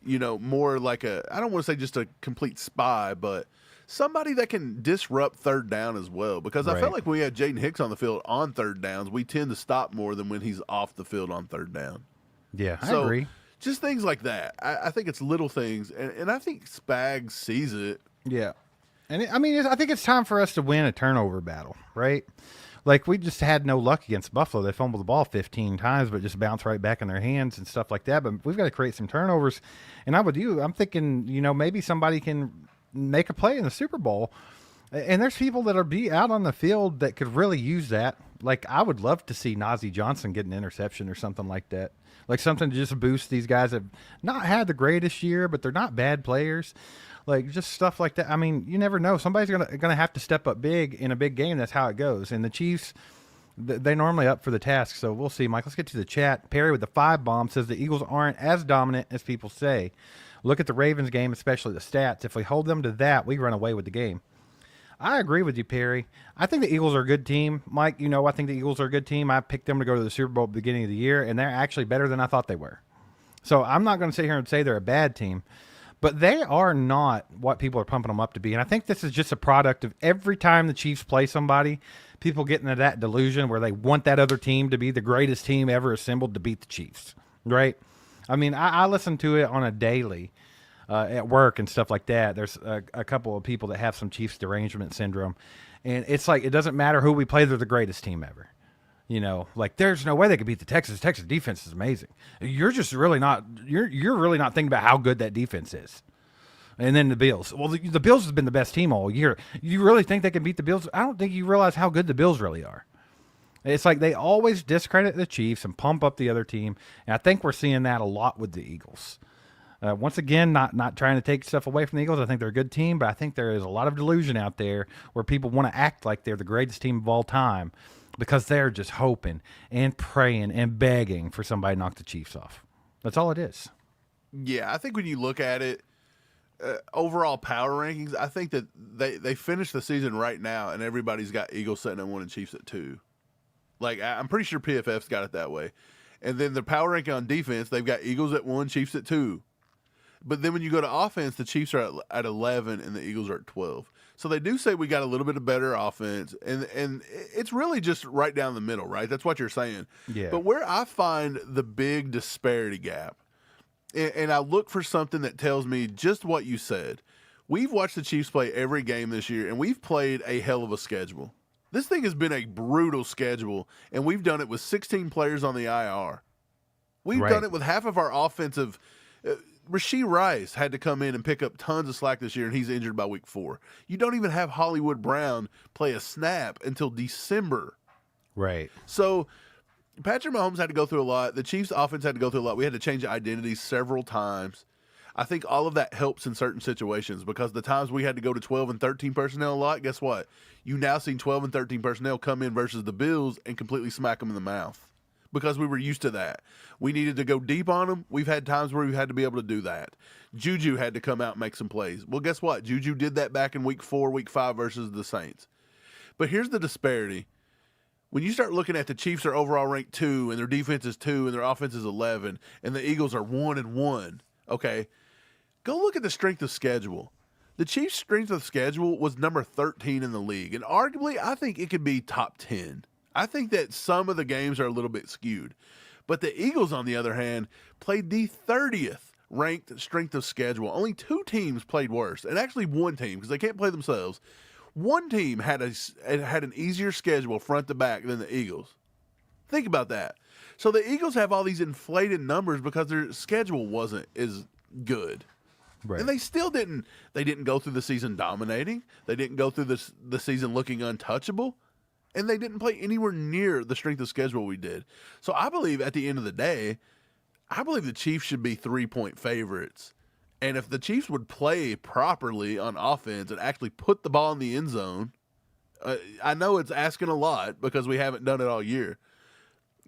You know, more like I don't want to say just a complete spy, but somebody that can disrupt 3rd down as well. Because I felt like when we had Jaden Hicks on the field on 3rd downs, we tend to stop more than when he's off the field on 3rd down. Yeah, I agree. Just things like that. I think it's little things, and I think Spags sees it. Yeah. And I think it's time for us to win a turnover battle, right? Like we just had no luck against Buffalo. They fumbled the ball 15 times, but just bounced right back in their hands and stuff like that. But we've got to create some turnovers. And I'm thinking, maybe somebody can make a play in the Super Bowl. And there's people that are out on the field that could really use that. Like I would love to see Najee Johnson get an interception or something like that. Like something to just boost these guys that have not had the greatest year, but they're not bad players. Like just stuff like that. I mean, you never know. Somebody's gonna have to step up big in a big game. That's how it goes. And the Chiefs, they normally up for the task. So we'll see. Mike, let's get to the chat. Perry with the 5 bomb says the Eagles aren't as dominant as people say. Look at the Ravens game, especially the stats. If we hold them to that, we run away with the game. I agree with you, Perry. I think the Eagles are a good team. Mike, I think the Eagles are a good team. I picked them to go to the Super Bowl at the beginning of the year, and they're actually better than I thought they were. So I'm not going to sit here and say they're a bad team, but they are not what people are pumping them up to be. And I think this is just a product of every time the Chiefs play somebody, people get into that delusion where they want that other team to be the greatest team ever assembled to beat the Chiefs, right? I mean, I listen to it on a daily. At work and stuff like that. There's a couple of people that have some Chiefs derangement syndrome, and it's like it doesn't matter who we play; they're the greatest team ever. Like there's no way they could beat the Texas. Texas defense is amazing. You're just really not. You're really not thinking about how good that defense is. And then the Bills. Well, the Bills has been the best team all year. You really think they can beat the Bills? I don't think you realize how good the Bills really are. It's like they always discredit the Chiefs and pump up the other team, and I think we're seeing that a lot with the Eagles. Once again, not trying to take stuff away from the Eagles. I think they're a good team, but I think there is a lot of delusion out there where people want to act like they're the greatest team of all time because they're just hoping and praying and begging for somebody to knock the Chiefs off. That's all it is. Yeah, I think when you look at it, overall power rankings, I think that they finished the season right now, and everybody's got Eagles sitting at 1 and Chiefs at 2. Like I'm pretty sure PFF's got it that way. And then the power ranking on defense, they've got Eagles at 1, Chiefs at 2. But then when you go to offense, the Chiefs are at 11 and the Eagles are at 12. So they do say we got a little bit of better offense, and it's really just right down the middle, right? That's what you're saying. Yeah. But where I find the big disparity gap, and I look for something that tells me just what you said. We've watched the Chiefs play every game this year, and we've played a hell of a schedule. This thing has been a brutal schedule, and we've done it with 16 players on the IR. We've done it with half of our offensive Rashee Rice had to come in and pick up tons of slack this year, and he's injured by week 4. You don't even have Hollywood Brown play a snap until December. Right. So Patrick Mahomes had to go through a lot. The Chiefs' offense had to go through a lot. We had to change identities several times. I think all of that helps in certain situations because the times we had to go to 12 and 13 personnel a lot, guess what? You now seen 12 and 13 personnel come in versus the Bills and completely smack them in the mouth. Because we were used to that. We needed to go deep on them. We've had times where we've had to be able to do that. Juju had to come out and make some plays. Well, guess what? Juju did that back in week 4, week 5 versus the Saints. But here's the disparity. When you start looking at the Chiefs are overall ranked 2, and their defense is 2, and their offense is 11, and the Eagles are 1 and 1, okay, go look at the strength of schedule. The Chiefs' strength of schedule was number 13 in the league, and arguably I think it could be top 10. I think that some of the games are a little bit skewed. But the Eagles, on the other hand, played the 30th ranked strength of schedule. Only 2 teams played worse, and actually one team, because they can't play themselves. One team had an easier schedule front to back than the Eagles. Think about that. So the Eagles have all these inflated numbers because their schedule wasn't as good. Right. And they still didn't go through the season dominating. They didn't go through the season looking untouchable. And they didn't play anywhere near the strength of schedule we did. So I believe at the end of the day, I believe the Chiefs should be 3-point favorites. And if the Chiefs would play properly on offense and actually put the ball in the end zone, I know it's asking a lot because we haven't done it all year.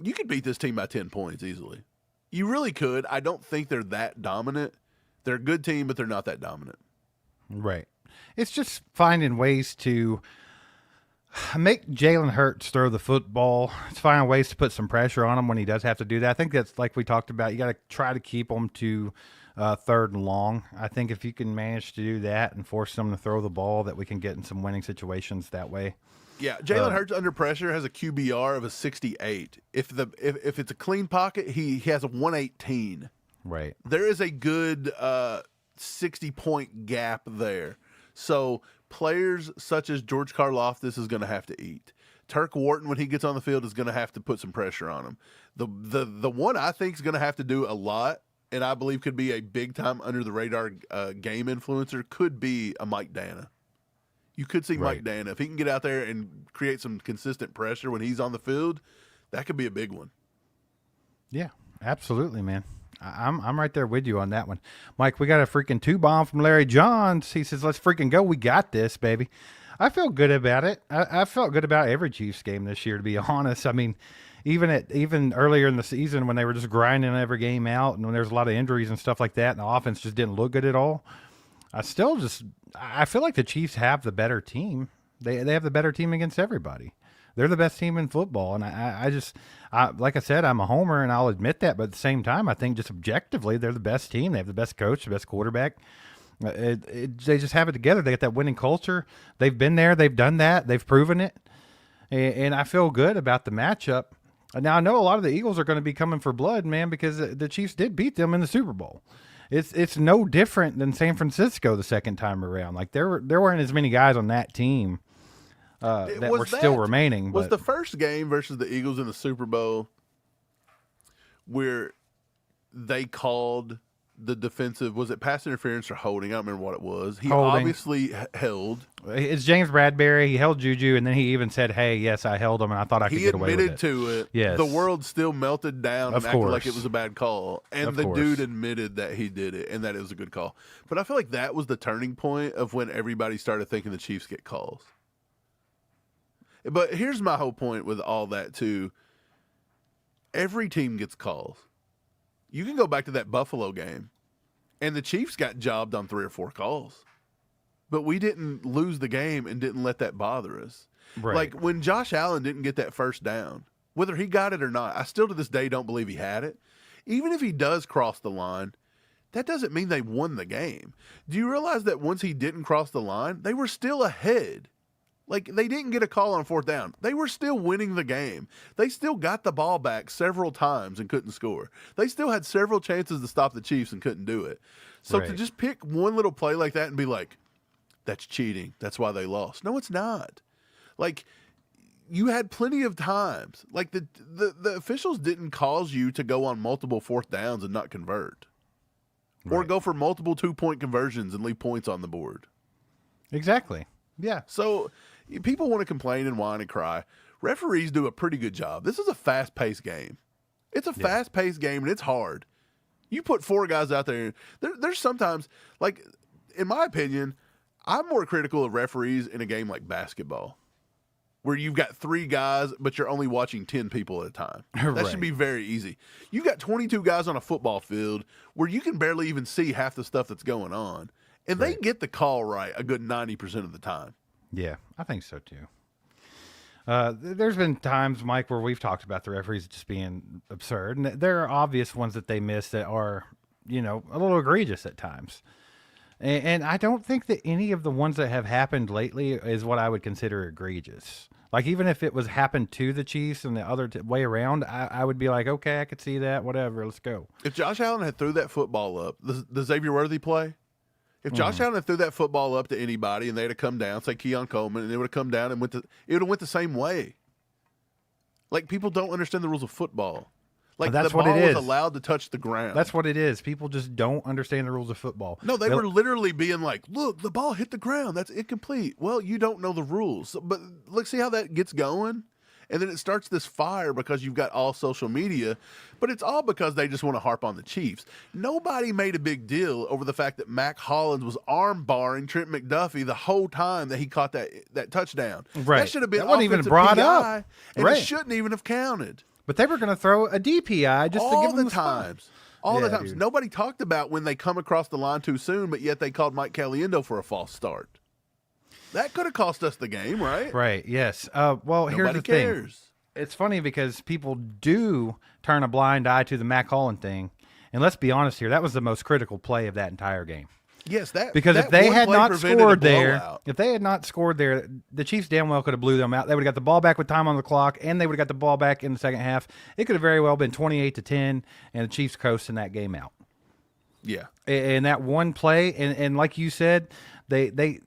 You could beat this team by 10 points easily. You really could. I don't think they're that dominant. They're a good team, but they're not that dominant. Right. It's just finding ways to make Jalen Hurts throw the football. It's finding ways to put some pressure on him when he does have to do that. I think that's like we talked about. You got to try to keep him to 3rd and long. I think if you can manage to do that and force them to throw the ball, that we can get in some winning situations that way. Yeah, Jalen Hurts under pressure has a QBR of a 68. If it's a clean pocket, he has a 118. Right. There is a good 60-point gap there. So players such as George Karlaftis is going to have to eat. Turk Wharton, when he gets on the field, is going to have to put some pressure on him. The one I think is going to have to do a lot, and I believe could be a big-time under-the-radar game influencer, could be a Mike Dana. You could see Mike Dana. If he can get out there and create some consistent pressure when he's on the field, that could be a big one. Yeah, absolutely, man. I'm right there with you on that one. Mike, we got a freaking 2-bomb from Larry Johns. He says, let's freaking go. We got this, baby. I feel good about it. I felt good about every Chiefs game this year, to be honest. I mean, even earlier in the season when they were just grinding every game out and when there was a lot of injuries and stuff like that and the offense just didn't look good at all, I feel like the Chiefs have the better team. They have the better team against everybody. They're the best team in football. And I like I said, I'm a homer and I'll admit that. But at the same time, I think just objectively, they're the best team. They have the best coach, the best quarterback. They just have it together. They got that winning culture. They've been there. They've done that. They've proven it. And I feel good about the matchup. Now, I know a lot of the Eagles are going to be coming for blood, man, because the Chiefs did beat them in the Super Bowl. It's no different than San Francisco the second time around. Like there weren't as many guys on that team that were still remaining. Was the first game versus the Eagles in the Super Bowl where they called the defensive, was it pass interference or holding? I don't remember what it was. He obviously held. It's James Bradbury. He held Juju, and then he even said, hey, yes, I held him, and I thought I could get away with it. He admitted to it. Yes. The world still melted down and acted like it was a bad call. And the dude admitted that he did it and that it was a good call. But I feel like that was the turning point of when everybody started thinking the Chiefs get calls. But here's my whole point with all that, too. Every team gets calls. You can go back to that Buffalo game, and the Chiefs got jobbed on 3 or 4 calls. But we didn't lose the game and didn't let that bother us. Right. Like when Josh Allen didn't get that first down, whether he got it or not, I still to this day don't believe he had it. Even if he does cross the line, that doesn't mean they won the game. Do you realize that once he didn't cross the line, they were still ahead? Like, they didn't get a call on 4th down. They were still winning the game. They still got the ball back several times and couldn't score. They still had several chances to stop the Chiefs and couldn't do it. So to just pick one little play like that and be like, that's cheating, that's why they lost. No, it's not. Like, you had plenty of times. Like, the officials didn't cause you to go on multiple 4th downs and not convert. Or go for multiple 2-point conversions and leave points on the board. Exactly. Yeah. So people want to complain and whine and cry. Referees do a pretty good job. This is a fast-paced game. It's a fast-paced game, and it's hard. You put 4 guys out there. There's sometimes, like, in my opinion, I'm more critical of referees in a game like basketball, where you've got 3 guys, but you're only watching 10 people at a time. That should be very easy. You've got 22 guys on a football field where you can barely even see half the stuff that's going on. And they get the call right a good 90% of the time. Yeah, I think so too. There's been times, Mike, where we've talked about the referees just being absurd. And there are obvious ones that they miss that are, a little egregious at times. And I don't think that any of the ones that have happened lately is what I would consider egregious. Like, even if it was happened to the Chiefs and the other way around, I would be like, okay, I could see that, whatever, let's go. If Josh Allen had threw that football up, the Xavier Worthy play, if Josh Allen had threw that football up to anybody and they'd have come down, say Keon Coleman, and they would have come down and it would have went the same way. Like, people don't understand the rules of football. Like, that's the what ball it is. was allowed to touch the ground. That's what it is. People just don't understand the rules of football. No, they were literally being like, look, the ball hit the ground. That's incomplete. Well, you don't know the rules. But look, see how that gets going? And then it starts this fire because you've got all social media, but it's all because they just want to harp on the Chiefs. Nobody made a big deal over the fact that Mac Hollins was arm barring Trent McDuffie the whole time that he caught that touchdown. Right. That should have been that wasn't even brought PI, up. And it shouldn't even have counted. But they were going to throw a DPI just to give them the times. All the times. Dude. Nobody talked about when they come across the line too soon, but yet they called Mike Caliendo for a false start. That could have cost us the game, right? Right, yes. Well, here's the thing. It's funny because people do turn a blind eye to the Mac Hollins thing. And let's be honest here, that was the most critical play of that entire game. Yes, because if they had not scored there, the Chiefs damn well could have blew them out. They would have got the ball back with time on the clock, and they would have got the ball back in the second half. It could have very well been 28-10, and the Chiefs coasting that game out. Yeah, and that one play, and like you said, they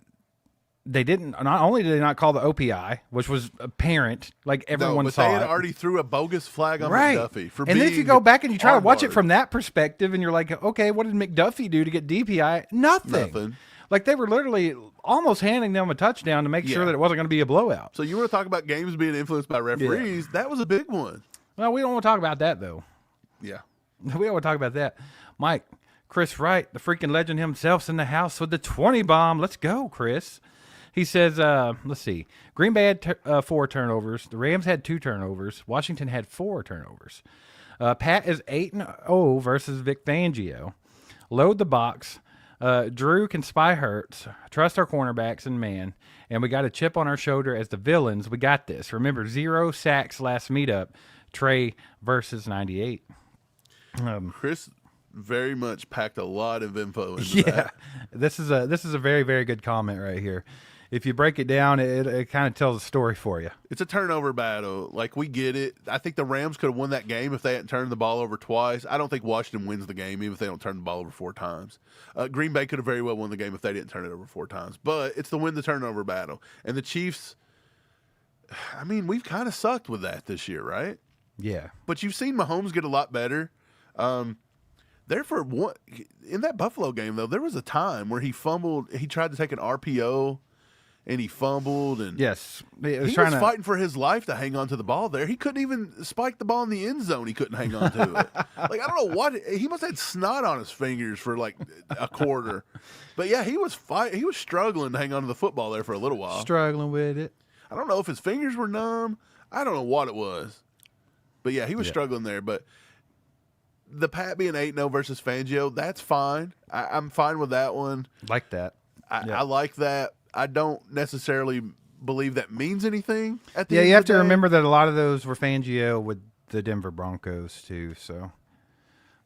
they didn't. Not only did they not call the OPI, which was apparent, like everyone but saw they had it. already threw a bogus flag on Right. McDuffie for And being then if you go back and you try to watch it arm-barred. from that perspective, and you're like, okay, what did McDuffie do to get DPI? Nothing. Like they were literally almost handing them a touchdown to make sure that it wasn't going to be a blowout. So you want to talk about games being influenced by referees? Yeah. That was a big one. Well, we don't want to talk about that though. Yeah. We don't want to talk about that. Mike, Chris Wright, the freaking legend himself's in the house with the 20 bomb. Let's go, Chris. He says, let's see. Green Bay had 4 turnovers. The Rams had 2 turnovers. Washington had 4 turnovers. Pat is 8-0 versus Vic Fangio. Load the box. Drew can spy Hurts. Trust our cornerbacks and man. And we got a chip on our shoulder as the villains. We got this. Remember, 0 sacks last meetup. Trey versus 98. Chris very much packed a lot of info into that. This is a very, very good comment right here. If you break it down, it kind of tells a story for you. It's a turnover battle. Like, we get it. I think the Rams could have won that game if they hadn't turned the ball over twice. I don't think Washington wins the game even if they don't turn the ball over 4 times. Green Bay could have very well won the game if they didn't turn it over 4 times. But it's the win the turnover battle. And the Chiefs, I mean, we've kind of sucked with that this year, right? Yeah. But you've seen Mahomes get a lot better. Therefore, in that Buffalo game, though, there was a time where he fumbled. He tried to take an RPO, and he fumbled. And yes, he was fighting for his life to hang on to the ball there. He couldn't even spike the ball in the end zone. He couldn't hang on to it. Like, I don't know what. He must have had snot on his fingers for like a quarter. But, yeah, he was struggling to hang on to the football there for a little while. Struggling with it. I don't know if his fingers were numb. I don't know what it was. But, yeah, he was struggling there. But the Pat being 8-0 versus Fangio, that's fine. I'm fine with that one. Like that. I like that. I don't necessarily believe that means anything at the Yeah, end you of have the to day. remember that a lot of those were Fangio with the Denver Broncos too. So,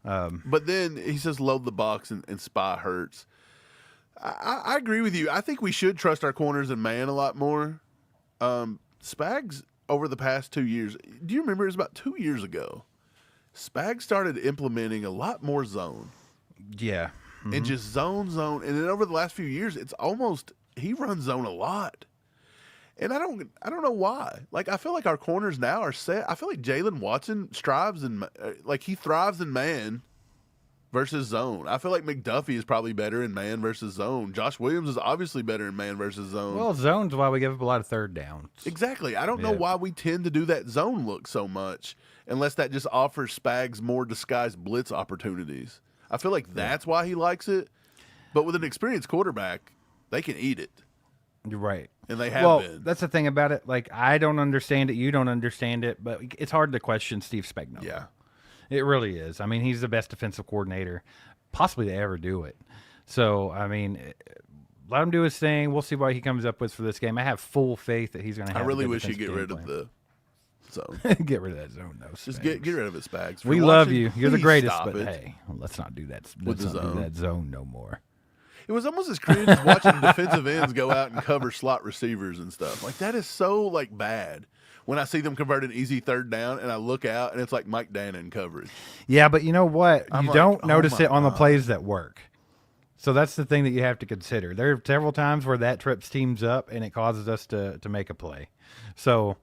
But then he says load the box and spy Hurts. I agree with you. I think we should trust our corners and man a lot more. Spags over the past 2 years, do you remember it was about 2 years ago, Spags started implementing a lot more zone. yeah. Mm-hmm. And just zone. And then over the last few years, it's almost, he runs zone a lot. And I don't know why. Like, I feel like our corners now are set. I feel like Jalen Watson thrives in man versus zone. I feel like McDuffie is probably better in man versus zone. Josh Williams is obviously better in man versus zone. Well, zone's why we give up a lot of third downs. Exactly. I don't know why we tend to do that zone look so much unless that just offers Spags more disguised blitz opportunities. I feel like that's why he likes it. But with an experienced quarterback, they can eat it. You're right. And they have been. That's the thing about it. Like, I don't understand it. You don't understand it. But it's hard to question Steve Spagnuolo. Yeah. It really is. I mean, he's the best defensive coordinator possibly to ever do it. So, I mean, let him do his thing. We'll see what he comes up with for this game. I have full faith that he's going to have I really a good wish he'd defensive get rid game of plan. the zone. Get rid of that zone, though. Just get rid of it, Spags. If We you're love watching, you. You're the please greatest. stop But it. hey, let's not do that. With Let's the not do zone. that zone no more. It was almost as cringe as watching defensive ends go out and cover slot receivers and stuff. Like, that is so, like, bad. When I see them convert an easy third down and I look out and it's like Mike Dannon coverage. Yeah, but you know what? I'm You like, don't oh notice my it on the God. plays that work. So that's the thing that you have to consider. There are several times where that trips teams up and it causes us to make a play. So,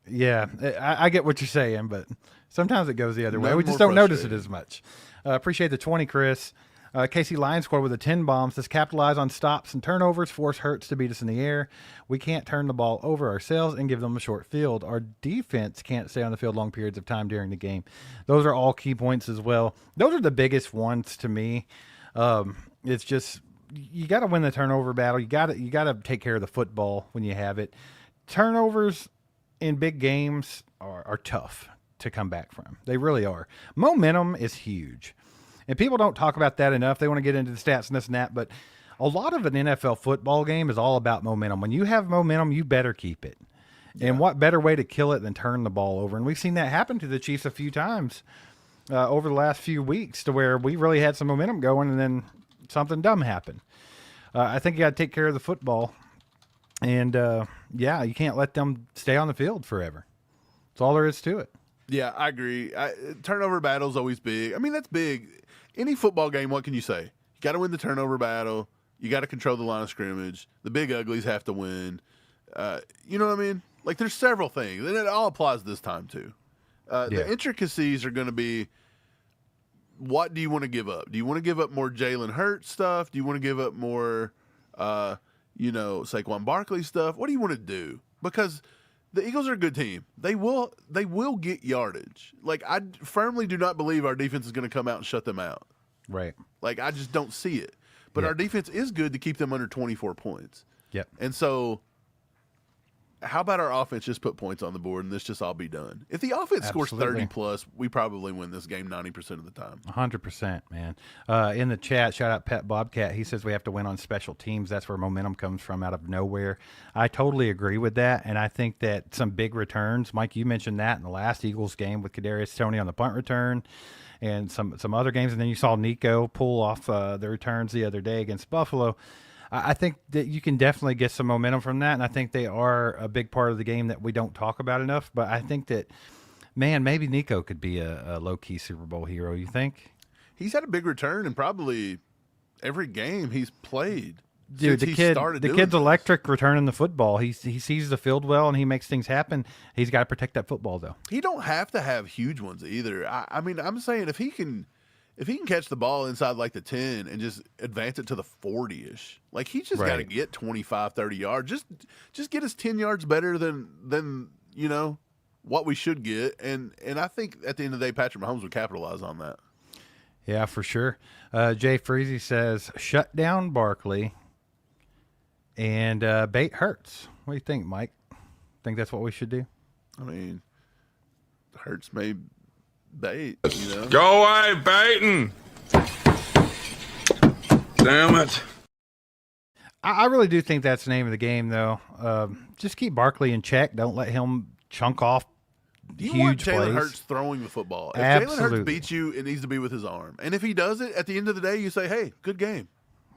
yeah, I get what you're saying, but sometimes it goes the other way. None We just more don't notice it frustrating. as much. Appreciate the 20, Chris. Casey Lion scored with a 10 bomb. Says capitalize on stops and turnovers, force Hurts to beat us in the air. We can't turn the ball over ourselves and give them a short field. Our defense can't stay on the field long periods of time during the game. Those are all key points as well. Those are the biggest ones to me. It's just you got to win the turnover battle. You got to take care of the football when you have it. Turnovers in big games are tough to come back from. They really are. Momentum is huge. And people don't talk about that enough. They want to get into the stats and this and that, but a lot of an NFL football game is all about momentum. When you have momentum, you better keep it. Yeah. And what better way to kill it than turn the ball over? And we've seen that happen to the Chiefs a few times over the last few weeks to where we really had some momentum going and then something dumb happened. I think you got to take care of the football. And, you can't let them stay on the field forever. That's all there is to it. Yeah, I agree. Turnover battle's always big. I mean, that's big. Any football game, what can you say? You got to win the turnover battle. You got to control the line of scrimmage. The big uglies have to win. You know what I mean? Like, there's several things, and it all applies this time too. The intricacies are going to be, what do you want to give up? Do you want to give up more Jalen Hurts stuff? Do you want to give up more, Saquon Barkley stuff? What do you want to do? Because the Eagles are a good team. They will get yardage. Like, I firmly do not believe our defense is going to come out and shut them out. Right. Like, I just don't see it. But our defense is good to keep them under 24 points. Yep. And so, how about our offense just put points on the board and this just all be done? If the offense scores 30 plus, we probably win this game 90% of the time. 100%, man. In the chat, shout out Pet Bobcat. He says we have to win on special teams. That's where momentum comes from, out of nowhere. I totally agree with that, and I think that some big returns, Mike, you mentioned that in the last Eagles game with Kadarius Toney on the punt return, and some other games, and then you saw Nico pull off the returns the other day against Buffalo. I think that you can definitely get some momentum from that, and I think they are a big part of the game that we don't talk about enough. But I think that, man, maybe Nico could be a low-key Super Bowl hero, you think? He's had a big return in probably every game he's played. Dude, the kid's electric returning the football. He sees the field well, and he makes things happen. He's got to protect that football, though. He don't have to have huge ones either. I mean, I'm saying if he can catch the ball inside like the 10 and just advance it to the 40-ish, like he's just got to get 25, 30 yards. Just get us 10 yards better than what we should get. And I think at the end of the day, Patrick Mahomes would capitalize on that. Yeah, for sure. Jay Freezy says, shut down Barkley and bait Hurts. What do you think, Mike? Think that's what we should do? I mean, Hurts may bait, Go away, baiting. Damn it. I really do think that's the name of the game, though. Just keep Barkley in check. Don't let him chunk off you huge want Jalen plays. Hurts throwing the football. If Absolutely. Jalen Hurts beats you, it needs to be with his arm. And if he does it, at the end of the day, you say, hey, good game.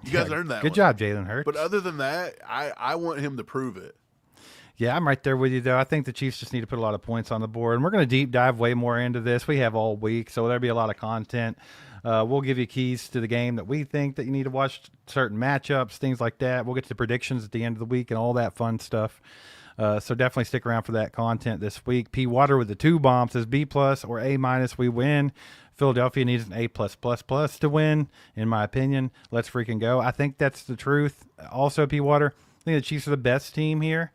You guys earned that Good one. job, Jalen Hurts. But other than that, I want him to prove it. Yeah, I'm right there with you, though. I think the Chiefs just need to put a lot of points on the board. And we're going to deep dive way more into this. We have all week, so there'll be a lot of content. We'll give you keys to the game that we think that you need to watch, certain matchups, things like that. We'll get to the predictions at the end of the week and all that fun stuff. So definitely stick around for that content this week. P. Water with the 2 bomb says B+ or A-, we win. Philadelphia needs an A++ to win, in my opinion. Let's freaking go. I think that's the truth. Also, P. Water, I think the Chiefs are the best team here.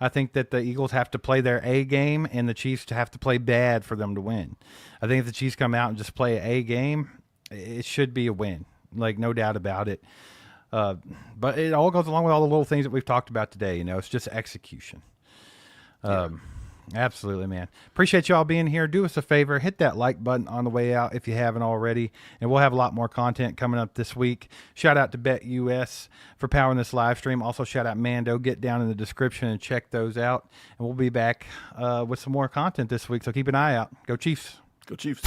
I think that the Eagles have to play their A game and the Chiefs have to play bad for them to win. I think if the Chiefs come out and just play an A game, it should be a win. Like, no doubt about it. But it all goes along with all the little things that we've talked about today. It's just execution. Absolutely, man. Appreciate y'all being here. Do us a favor, hit that like button on the way out if you haven't already, and we'll have a lot more content coming up this week. Shout out to BetUS for powering this live stream. Also, shout out Mando. Get down in the description and check those out, and we'll be back with some more content this week, so keep an eye out. Go Chiefs. Go Chiefs.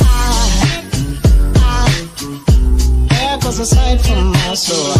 Heaven was a sight from my soul.